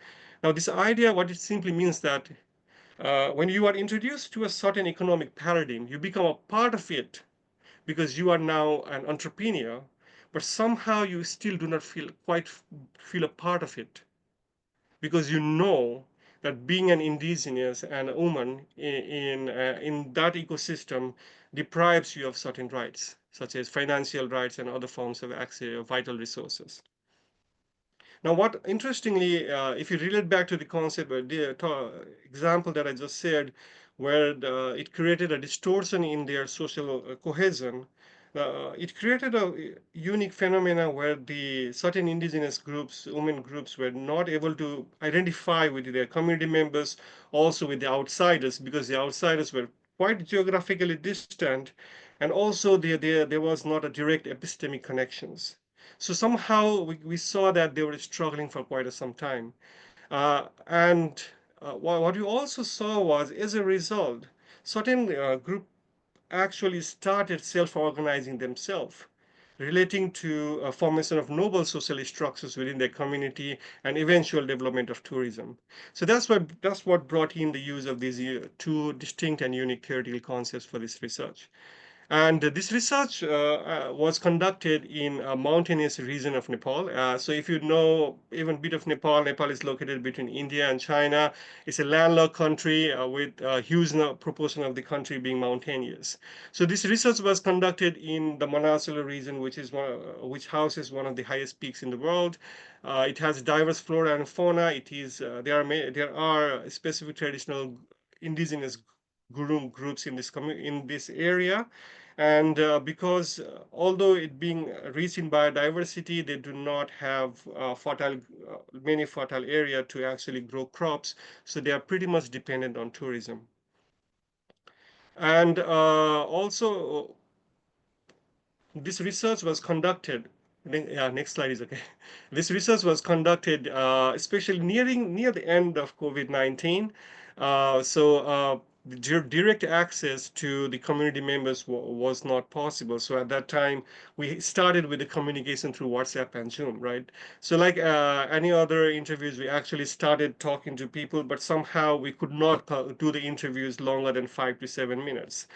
[SPEAKER 5] now this idea, what it simply means that when you are introduced to a certain economic paradigm, you become a part of it because you are now an entrepreneur, but somehow you still do not feel a part of it because you know that being an indigenous and a woman in that ecosystem deprives you of certain rights, such as financial rights and other forms of access vital resources. Now, what interestingly, if you relate back to the concept, the example that I just said, where it created a distortion in their social cohesion, it created a unique phenomena where the certain indigenous groups, women groups, were not able to identify with their community members, also with the outsiders, because the outsiders were quite geographically distant, and also there was not a direct epistemic connections. So somehow we saw that they were struggling for quite some time. And what we also saw was, as a result, certain group actually started self-organizing themselves, relating to a formation of noble social structures within their community and eventual development of tourism. So that's what brought in the use of these two distinct and unique theoretical concepts for this research. And this research was conducted in a mountainous region of Nepal. So if you know even a bit of Nepal, Nepal is located between India and China. It's a landlocked country with a huge proportion of the country being mountainous. So this research was conducted in the Manaslu region, which houses one of the highest peaks in the world. It has diverse flora and fauna. There are specific traditional indigenous groups in this area, and because although it being rich in biodiversity, they do not have many fertile area to actually grow crops, so they are pretty much dependent on tourism. And also this research was conducted. Yeah, next slide is okay. This research was conducted, especially near the end of COVID-19. The direct access to the community members was not possible. So at that time, we started with the communication through WhatsApp and Zoom, right? So like any other interviews, we actually started talking to people, but somehow we could not do the interviews longer than 5 to 7 minutes.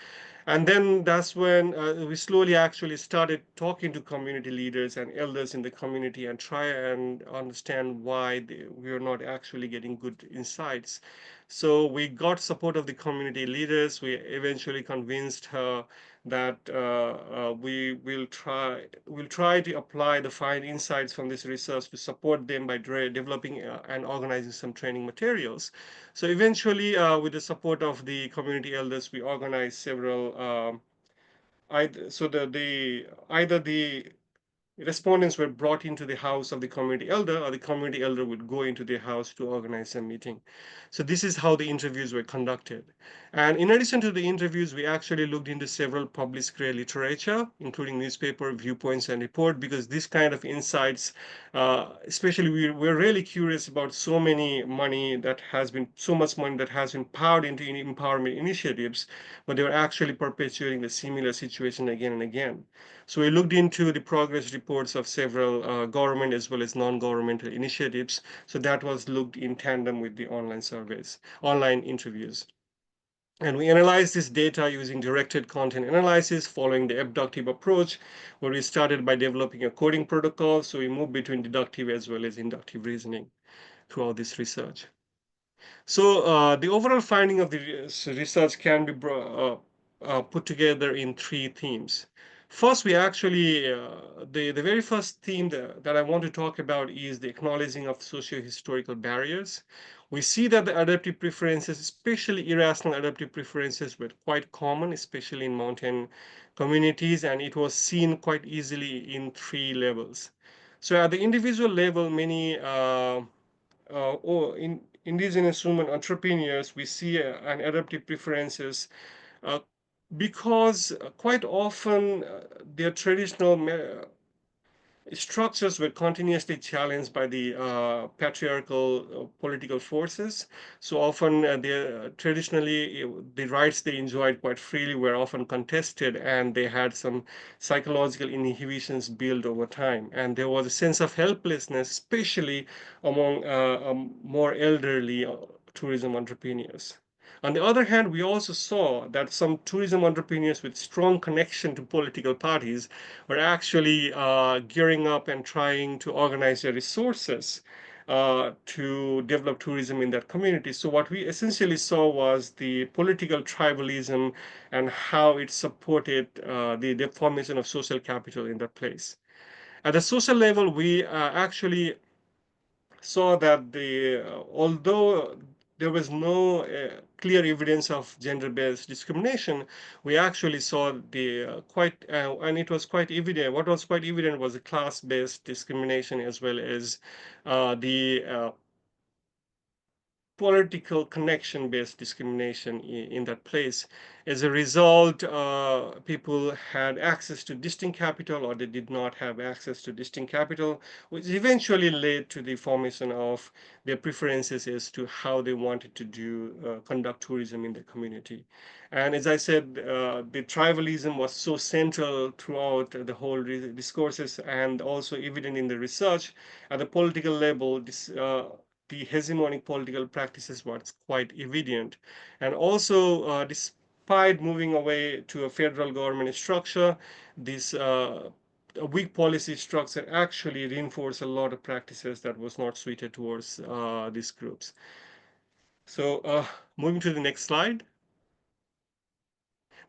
[SPEAKER 5] And then that's when we slowly actually started talking to community leaders and elders in the community and try and understand why we are not actually getting good insights. So we got support of the community leaders. We eventually convinced her that we'll try to apply the find insights from this research to support them by developing and organizing some training materials. So eventually, with the support of the community elders, we organized several. Either the respondents were brought into the house of the community elder, or the community elder would go into the house to organize a meeting. So this is how the interviews were conducted. And in addition to the interviews, we actually looked into several published career literature, including newspaper, viewpoints, and report, because this kind of insights, especially we're really curious about so much money that has been poured into empowerment initiatives, but they were actually perpetuating the similar situation again and again. So we looked into the progress reports of several government as well as non-governmental initiatives. So that was looked in tandem with the online surveys, online interviews. And we analyzed this data using directed content analysis following the abductive approach, where we started by developing a coding protocol. So we moved between deductive as well as inductive reasoning throughout this research. So the overall finding of the research can be put together in 3 themes. First, we actually, the very first theme that I want to talk about is the acknowledging of socio-historical barriers. We see that the adaptive preferences, especially irrational adaptive preferences, were quite common, especially in mountain communities, and it was seen quite easily in 3 levels. So at the individual level, many in indigenous women entrepreneurs, we see an adaptive preferences uh, because quite often their traditional structures were continuously challenged by the patriarchal political forces. So often, traditionally, the rights they enjoyed quite freely were often contested, and they had some psychological inhibitions built over time. And there was a sense of helplessness, especially among more elderly tourism entrepreneurs. On the other hand, we also saw that some tourism entrepreneurs with strong connection to political parties were actually gearing up and trying to organize their resources to develop tourism in that community. So what we essentially saw was the political tribalism and how it supported the formation of social capital in that place. At the social level, we actually saw that although there was no clear evidence of gender-based discrimination, we actually saw and it was quite evident. What was quite evident was the class-based discrimination as well as the political connection-based discrimination in that place. As a result, people had access to distinct capital, or they did not have access to distinct capital, which eventually led to the formation of their preferences as to how they wanted to conduct tourism in the community. And as I said, the tribalism was so central throughout the whole discourses, and also evident in the research. At the political level, the hegemonic political practices was quite evident. And also, despite moving away to a federal government structure, this a weak policy structure actually reinforced a lot of practices that was not suited towards these groups. So moving to the next slide.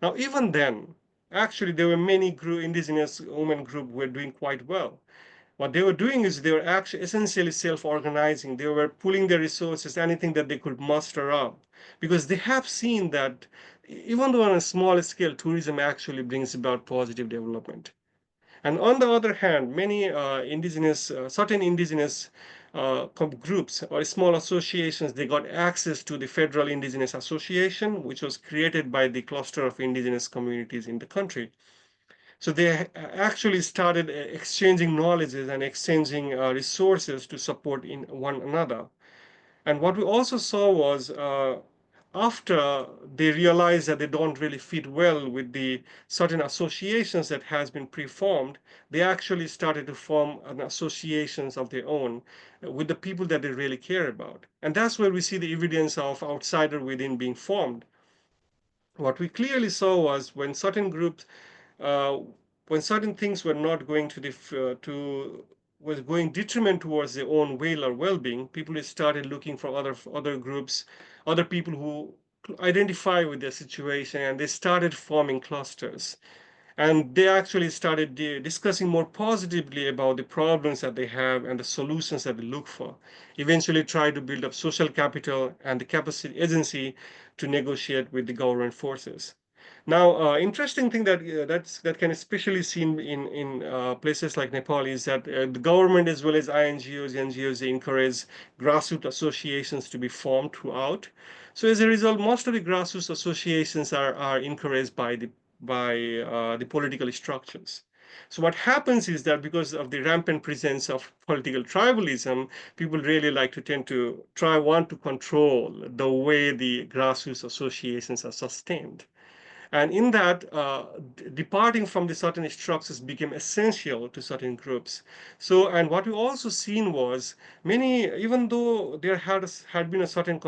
[SPEAKER 5] Now, even then, actually, there were many indigenous women groups were doing quite well. What they were doing is they were actually essentially self-organizing. They were pooling their resources, anything that they could muster up, because they have seen that even though on a small scale, tourism actually brings about positive development. And on the other hand, many certain indigenous groups or small associations, they got access to the Federal Indigenous Association, which was created by the cluster of indigenous communities in the country. So they actually started exchanging knowledges and exchanging resources to support in one another. And what we also saw was after they realized that they don't really fit well with the certain associations that has been preformed, they actually started to form an associations of their own with the people that they really care about. And that's where we see the evidence of outsider within being formed. What we clearly saw was when certain groups uh, when certain things were not going to was going detriment towards their own well-being, people started looking for other groups, other people who identify with their situation, and they started forming clusters. And they actually started discussing more positively about the problems that they have and the solutions that they look for. Eventually try to build up social capital and the capacity agency to negotiate with the government forces. Now, interesting thing that can especially seen in places like Nepal is that the government as well as NGOs, they encourage grassroots associations to be formed throughout. So as a result, most of the grassroots associations are encouraged by the political structures. So what happens is that because of the rampant presence of political tribalism, people really like to tend to want to control the way the grassroots associations are sustained. And in that, departing from the certain structures became essential to certain groups. So, and what we also seen was even though there had been a certain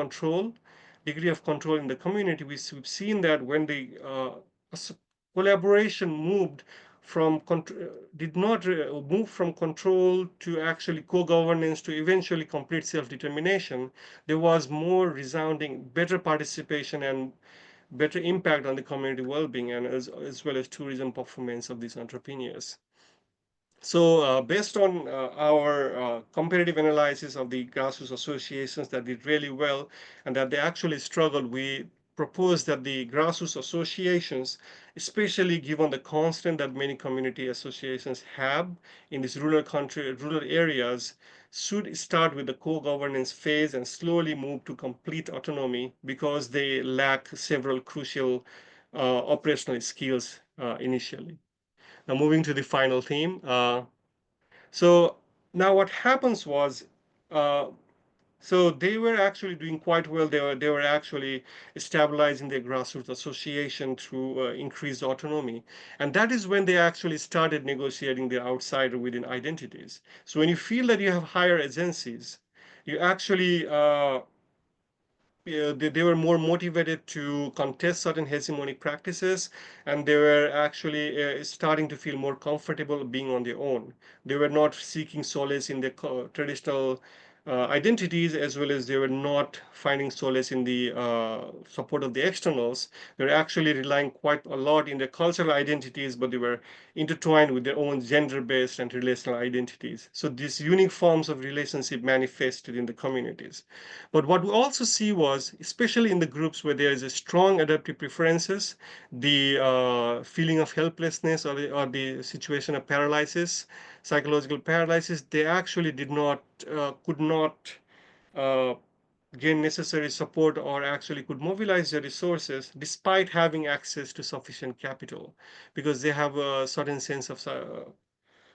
[SPEAKER 5] degree of control in the community, we've seen that when the collaboration moved did not move from control to actually co-governance to eventually complete self-determination, there was more resounding, better participation and better impact on the community well-being and as well as tourism performance of these entrepreneurs. So based on our comparative analysis of the grassroots associations that did really well and that they actually struggled, we propose that the grassroots associations, especially given the constant that many community associations have in these rural areas, should start with the co-governance phase and slowly move to complete autonomy because they lack several crucial operational skills initially. Now moving to the final theme. So now what happens was, uh, so they were actually doing quite well. They were actually stabilizing their grassroots association through increased autonomy, and that is when they actually started negotiating their outsider within identities. So when you feel that you have higher agencies, you actually they were more motivated to contest certain hegemonic practices, and they were actually starting to feel more comfortable being on their own. They were not seeking solace in their traditional identities, as well as they were not finding solace in the support of the externals. They were actually relying quite a lot in their cultural identities, but they were intertwined with their own gender-based and relational identities. So these unique forms of relationship manifested in the communities. But what we also see was, especially in the groups where there is a strong adaptive preferences, the feeling of helplessness or the situation of paralysis, psychological paralysis, they actually could not uh, gain necessary support or actually could mobilize their resources despite having access to sufficient capital because they have a certain sense of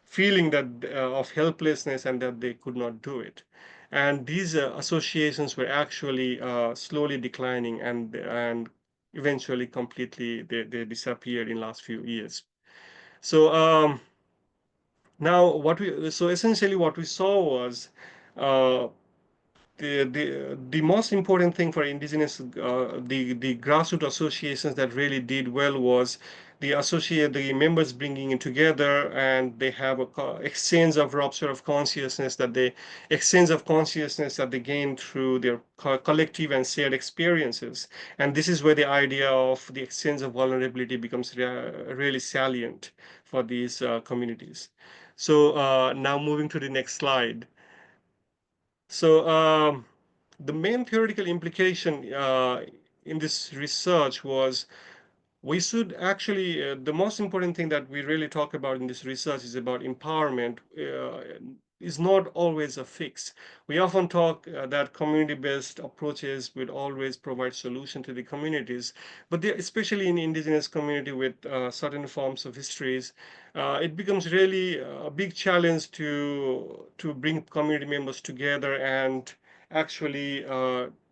[SPEAKER 5] feeling that of helplessness and that they could not do it. And these associations were actually slowly declining and eventually completely they disappeared in last few years. So now so essentially what we saw was uh, the most important thing for indigenous the grassroots associations that really did well was the members bringing it together, and they have a exchange of rupture of consciousness that they gain through their collective and shared experiences. And this is where the idea of the exchange of vulnerability becomes really salient for these communities. So now moving to the next slide. So the main theoretical implication in this research was we should actually, the most important thing that we really talk about in this research is about empowerment is not always a fix. We often talk that community-based approaches will always provide solution to the communities, but especially in indigenous community with certain forms of histories, it becomes really a big challenge to bring community members together and actually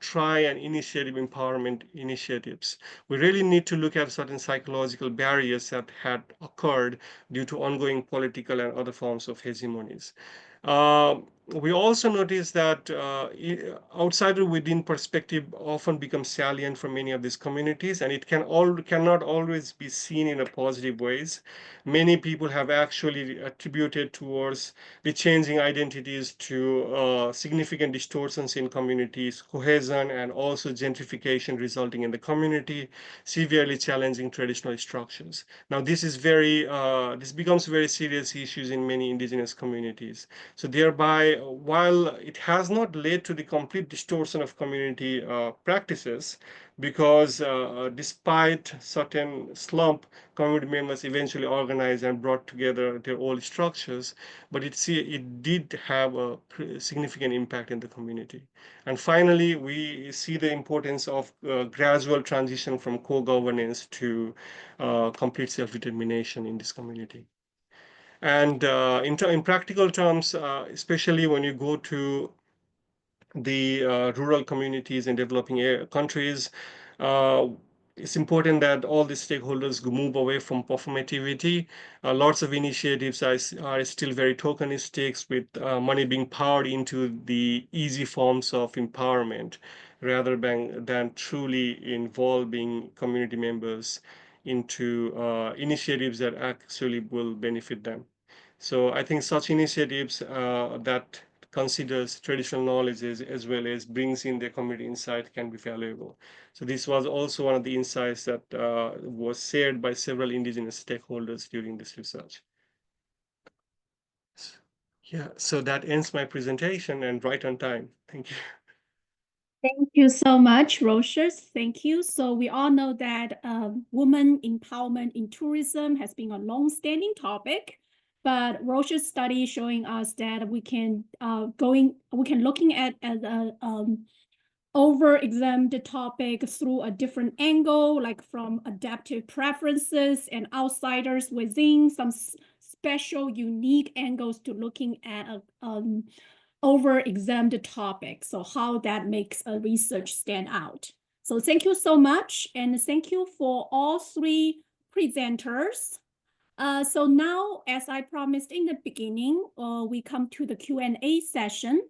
[SPEAKER 5] try and initiate empowerment initiatives. We really need to look at certain psychological barriers that had occurred due to ongoing political and other forms of hegemonies. we also notice that outsider within perspective often becomes salient for many of these communities, and it cannot always be seen in a positive ways. Many people have actually attributed towards the changing identities to significant distortions in communities, cohesion, and also gentrification resulting in the community severely challenging traditional structures. Now, this becomes very serious issues in many indigenous communities. So thereby, while it has not led to the complete distortion of community practices, because despite certain slump, community members eventually organized and brought together their old structures, but it did have a significant impact in the community. And finally, we see the importance of gradual transition from co-governance to complete self-determination in this community. And in practical terms, especially when you go to the rural communities in developing countries, uh, it's important that all the stakeholders move away from performativity. Lots of initiatives are still very tokenistic, with money being poured into the easy forms of empowerment rather than truly involving community members into initiatives that actually will benefit them. So I think such initiatives that considers traditional knowledge as well as brings in their community insight can be valuable. So this was also one of the insights that was shared by several indigenous stakeholders during this research. Yeah, so that ends my presentation and right on time. Thank you.
[SPEAKER 1] Thank you so much, Rochers. Thank you. So we all know that women empowerment in tourism has been a long-standing topic, but Rochers' study showing us that we can looking at over-examine the topic through a different angle, like from adaptive preferences and outsiders within, some special unique angles to looking at over-examine the topic. So how that makes a research stand out. So thank you so much. And thank you for all three presenters. So now, as I promised in the beginning, we come to the Q&A session.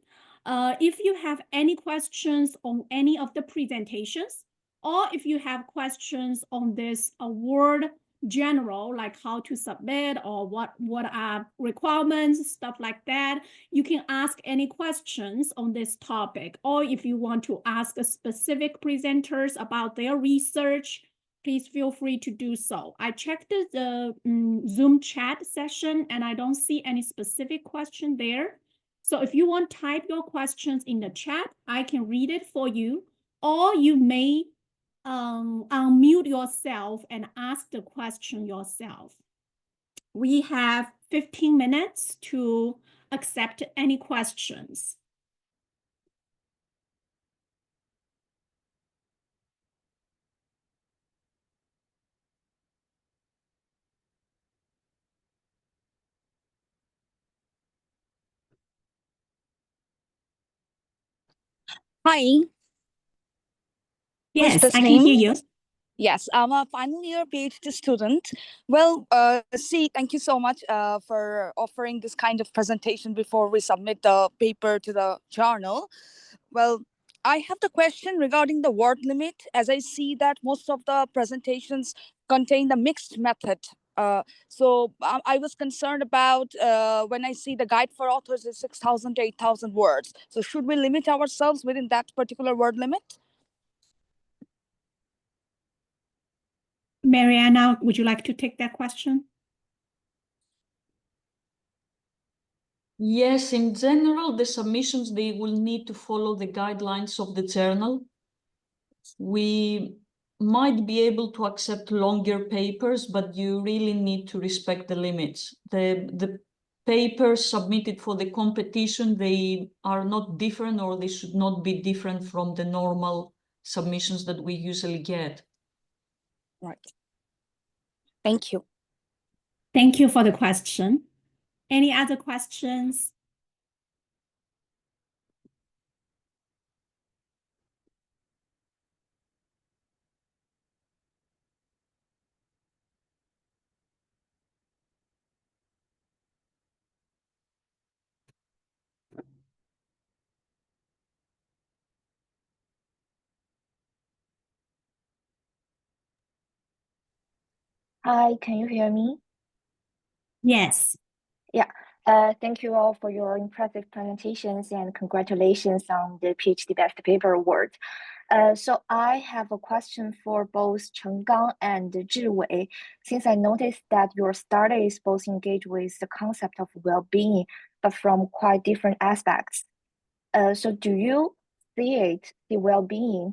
[SPEAKER 1] If you have any questions on any of the presentations, or if you have questions on this award general, like how to submit or what are requirements, stuff like that, you can ask any questions on this topic. Or if you want to ask a specific presenters about their research, please feel free to do so. I checked the Zoom chat session and I don't see any specific question there. So if you want to type your questions in the chat, I can read it for you, or you may unmute yourself and ask the question yourself. We have 15 minutes to accept any questions.
[SPEAKER 6] Hi, who's
[SPEAKER 1] Yes, I can hear you.
[SPEAKER 6] Yes, I'm a final year PhD student. Well, see, thank you so much for offering this kind of presentation before we submit the paper to the journal. Well, I have the question regarding the word limit, as I see that most of the presentations contain the mixed method. I was concerned about when I see the guide for authors is 6,000 to 8,000 words. So should we limit ourselves within that particular word limit?
[SPEAKER 1] Mariana, would you like to take that question?
[SPEAKER 2] Yes, in general, the submissions, they will need to follow the guidelines of the journal. We might be able to accept longer papers, but you really need to respect the limits. The papers submitted for the competition, they are not different, or they should not be different from the normal submissions that we usually get.
[SPEAKER 6] Right. Thank you.
[SPEAKER 1] Thank you for the question. Any other questions?
[SPEAKER 7] Hi, can you hear me?
[SPEAKER 1] Yes.
[SPEAKER 7] Thank you all for your impressive presentations and congratulations on the PhD Best Paper Award. So I have a question for both Chenggang and Zhiwei, since I noticed that your studies both engage with the concept of well-being, but from quite different aspects. So do you see well-being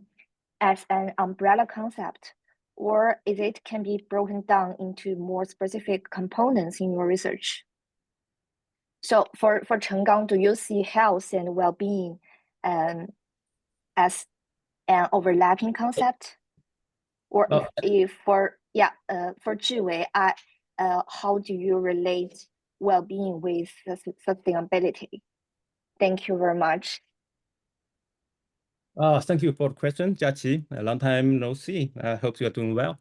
[SPEAKER 7] as an umbrella concept, or is it can be broken down into more specific components in your research? So for Chenggang, do you see health and well-being as an overlapping concept? Or if for Zhiwei, how do you relate well-being with sustainability? Thank you very much.
[SPEAKER 3] Thank you for the question, Jiaqi. A long time no see. I hope you are doing well.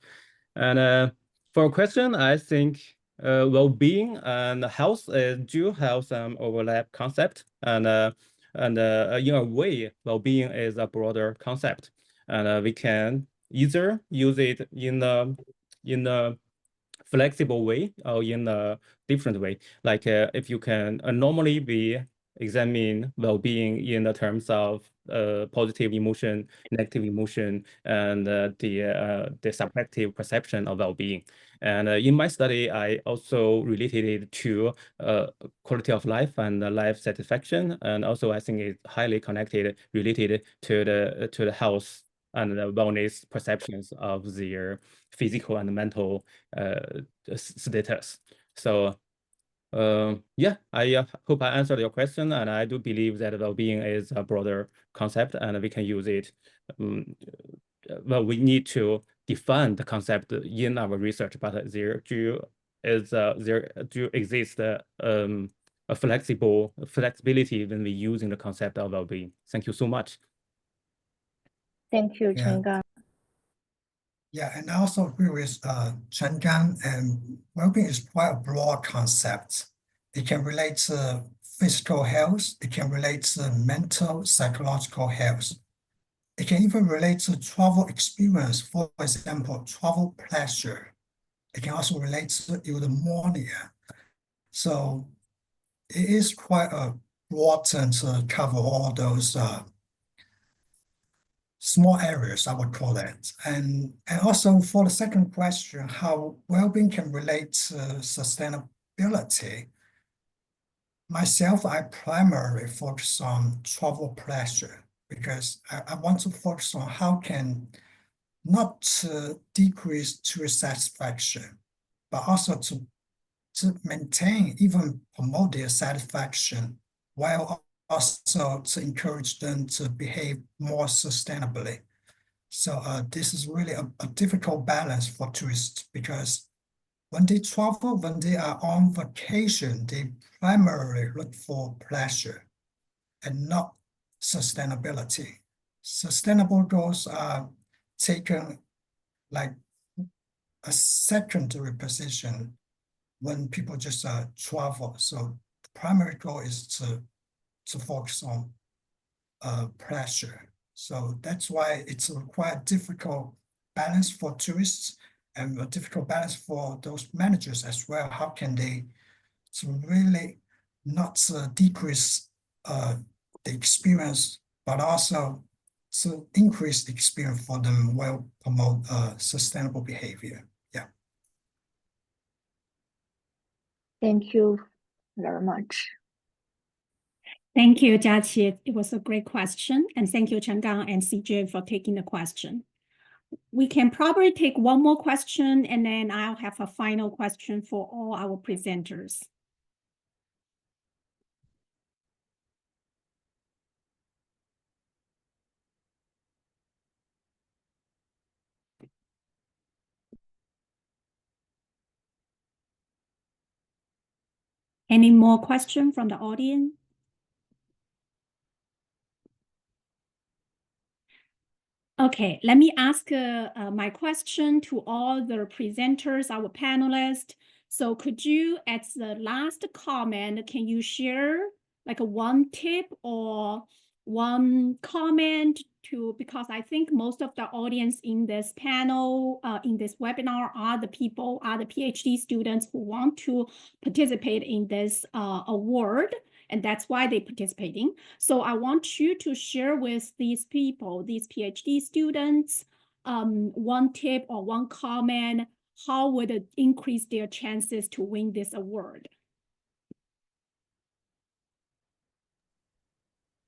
[SPEAKER 3] And for a question, I think well-being and health do have some overlap concept, and in a way, well-being is a broader concept, and we can either use it in a flexible way or in a different way. Like if you can normally be examine well-being in the terms of positive emotion, negative emotion, and the subjective perception of well-being. And in my study, I also related it to quality of life and life satisfaction, and also I think it's highly connected, related to the health and the wellness perceptions of their physical and mental status. So yeah, I hope I answered your question, and I do believe that well-being is a broader concept, and we can use it. Well, we need to define the concept in our research, but there do exist a flexibility when we using the concept of well-being. Thank you so much.
[SPEAKER 7] Thank you,
[SPEAKER 4] Yeah.
[SPEAKER 7] Chenggang.
[SPEAKER 4] Yeah, and I also agree with Chenggang, and well-being is quite a broad concept. It can relate to physical health, it can relate to mental, psychological health. It can even relate to travel experience, for example, travel pleasure. It can also relate to eudaimonia. So it is quite a broad term to cover all those small areas, I would call it. And also for the second question, how well-being can relate to sustainability. Myself, I primarily focus on travel pleasure because I want to focus on how can not to decrease tourist satisfaction, but also to maintain, even promote their satisfaction, while also to encourage them to behave more sustainably. So this is really a difficult balance for tourists because when they travel, when they are on vacation, they primarily look for pleasure and not sustainability. Sustainable goals are taken like a secondary position when people just travel. So the primary goal is to focus on pleasure. So that's why it's a quite difficult balance for tourists and a difficult balance for those managers as well. How can they to really not decrease the experience, but also to increase the experience for them while promote sustainable behavior. Yeah.
[SPEAKER 7] Thank you very much.
[SPEAKER 1] Thank you, Jiaqi. It was a great question. And thank you, Chenggang and CJ, for taking the question. We can probably take one more question, and then I'll have a final question for all our presenters. Any more questions from the audience? Okay, let me ask my question to all the presenters, our panelists. So could you, at the last comment, can you share like one tip or one comment because I think most of the audience in this panel, in this webinar are the PhD students who want to participate in this award, and that's why they're participating. So I want you to share with these people, these PhD students, one tip or one comment, how would it increase their chances to win this award?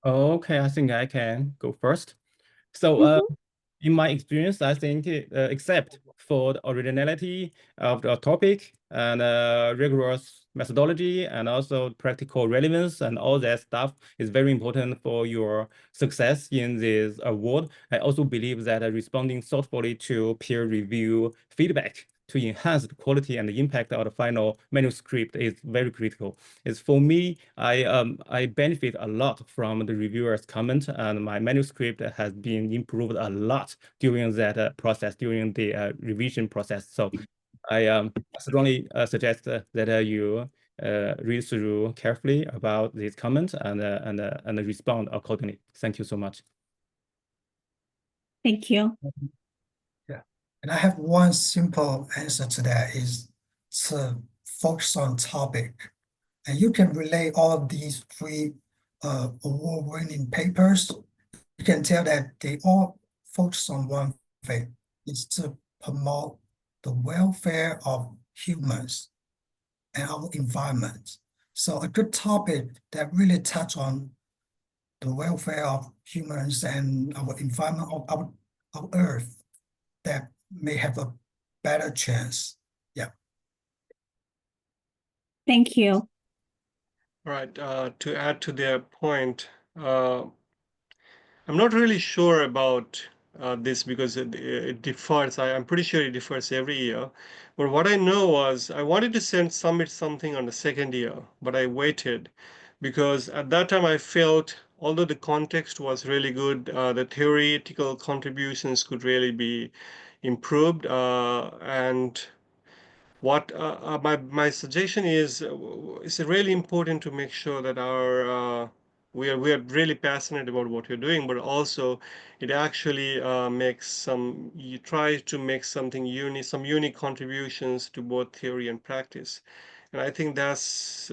[SPEAKER 3] Okay, I think I can go first. So in my experience, I think except for the originality of the topic and rigorous methodology and also practical relevance and all that stuff is very important for your success in this award. I also believe that responding thoughtfully to peer review feedback to enhance the quality and the impact of the final manuscript is very critical. It's for me, I benefit a lot from the reviewers' comment, and my manuscript has been improved a lot during that process, during the revision process. So I strongly suggest that you read through carefully about these comments and respond accordingly. Thank you so much.
[SPEAKER 1] Thank you.
[SPEAKER 4] Yeah, and I have one simple answer to that is to focus on topic. And you can relate all of these three award-winning papers. You can tell that they all focus on one thing, is to promote the welfare of humans and our environment. So a good topic that really touch on the welfare of humans and our environment of our Earth, that may have a better chance. Yeah.
[SPEAKER 1] Thank you.
[SPEAKER 5] All right. To add to their point, I'm not really sure about this because it differs. I'm pretty sure it differs every year. But what I know was I wanted to submit something on the second year, but I waited because at that time I felt, although the context was really good, the theoretical contributions could really be improved. And what my suggestion is, it's really important to make sure that our we are really passionate about what you're doing, but also it actually you try to make something unique, some unique contributions to both theory and practice. And I think that's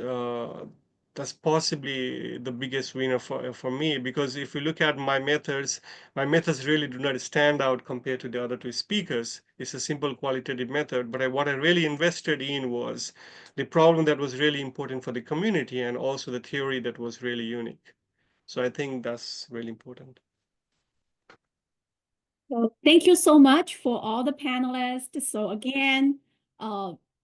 [SPEAKER 5] possibly the biggest winner for me, because if you look at my methods really do not stand out compared to the other two speakers. It's a simple qualitative method, but what I really invested in was the problem that was really important for the community and also the theory that was really unique. So I think that's really important.
[SPEAKER 1] So thank you so much for all the panelists. So again,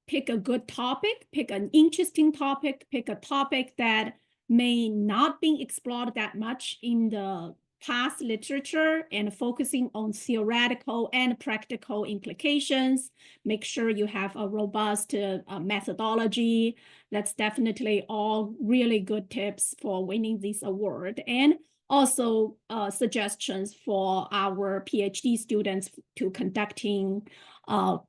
[SPEAKER 1] pick a good topic, pick an interesting topic, pick a topic that may not be explored that much in the past literature, and focusing on theoretical and practical implications. Make sure you have a robust methodology. That's definitely all really good tips for winning this award. And also suggestions for our PhD students to conducting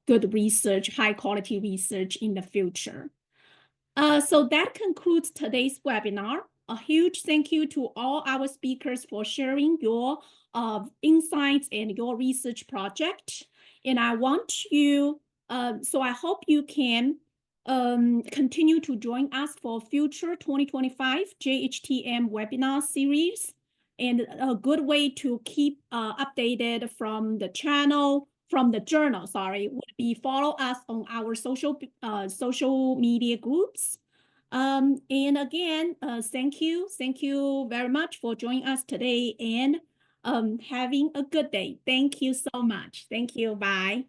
[SPEAKER 1] good research, high quality research in the future. So that concludes today's webinar. A huge thank you to all our speakers for sharing your insights and your research project. And I want you, so I hope you can continue to join us for future 2025 JHTM webinar series. And a good way to keep updated from the channel, from the journal, sorry, would be follow us on our social media groups. And again, thank you very much for joining us today, and having a good day. Thank you so much. Thank you. Bye.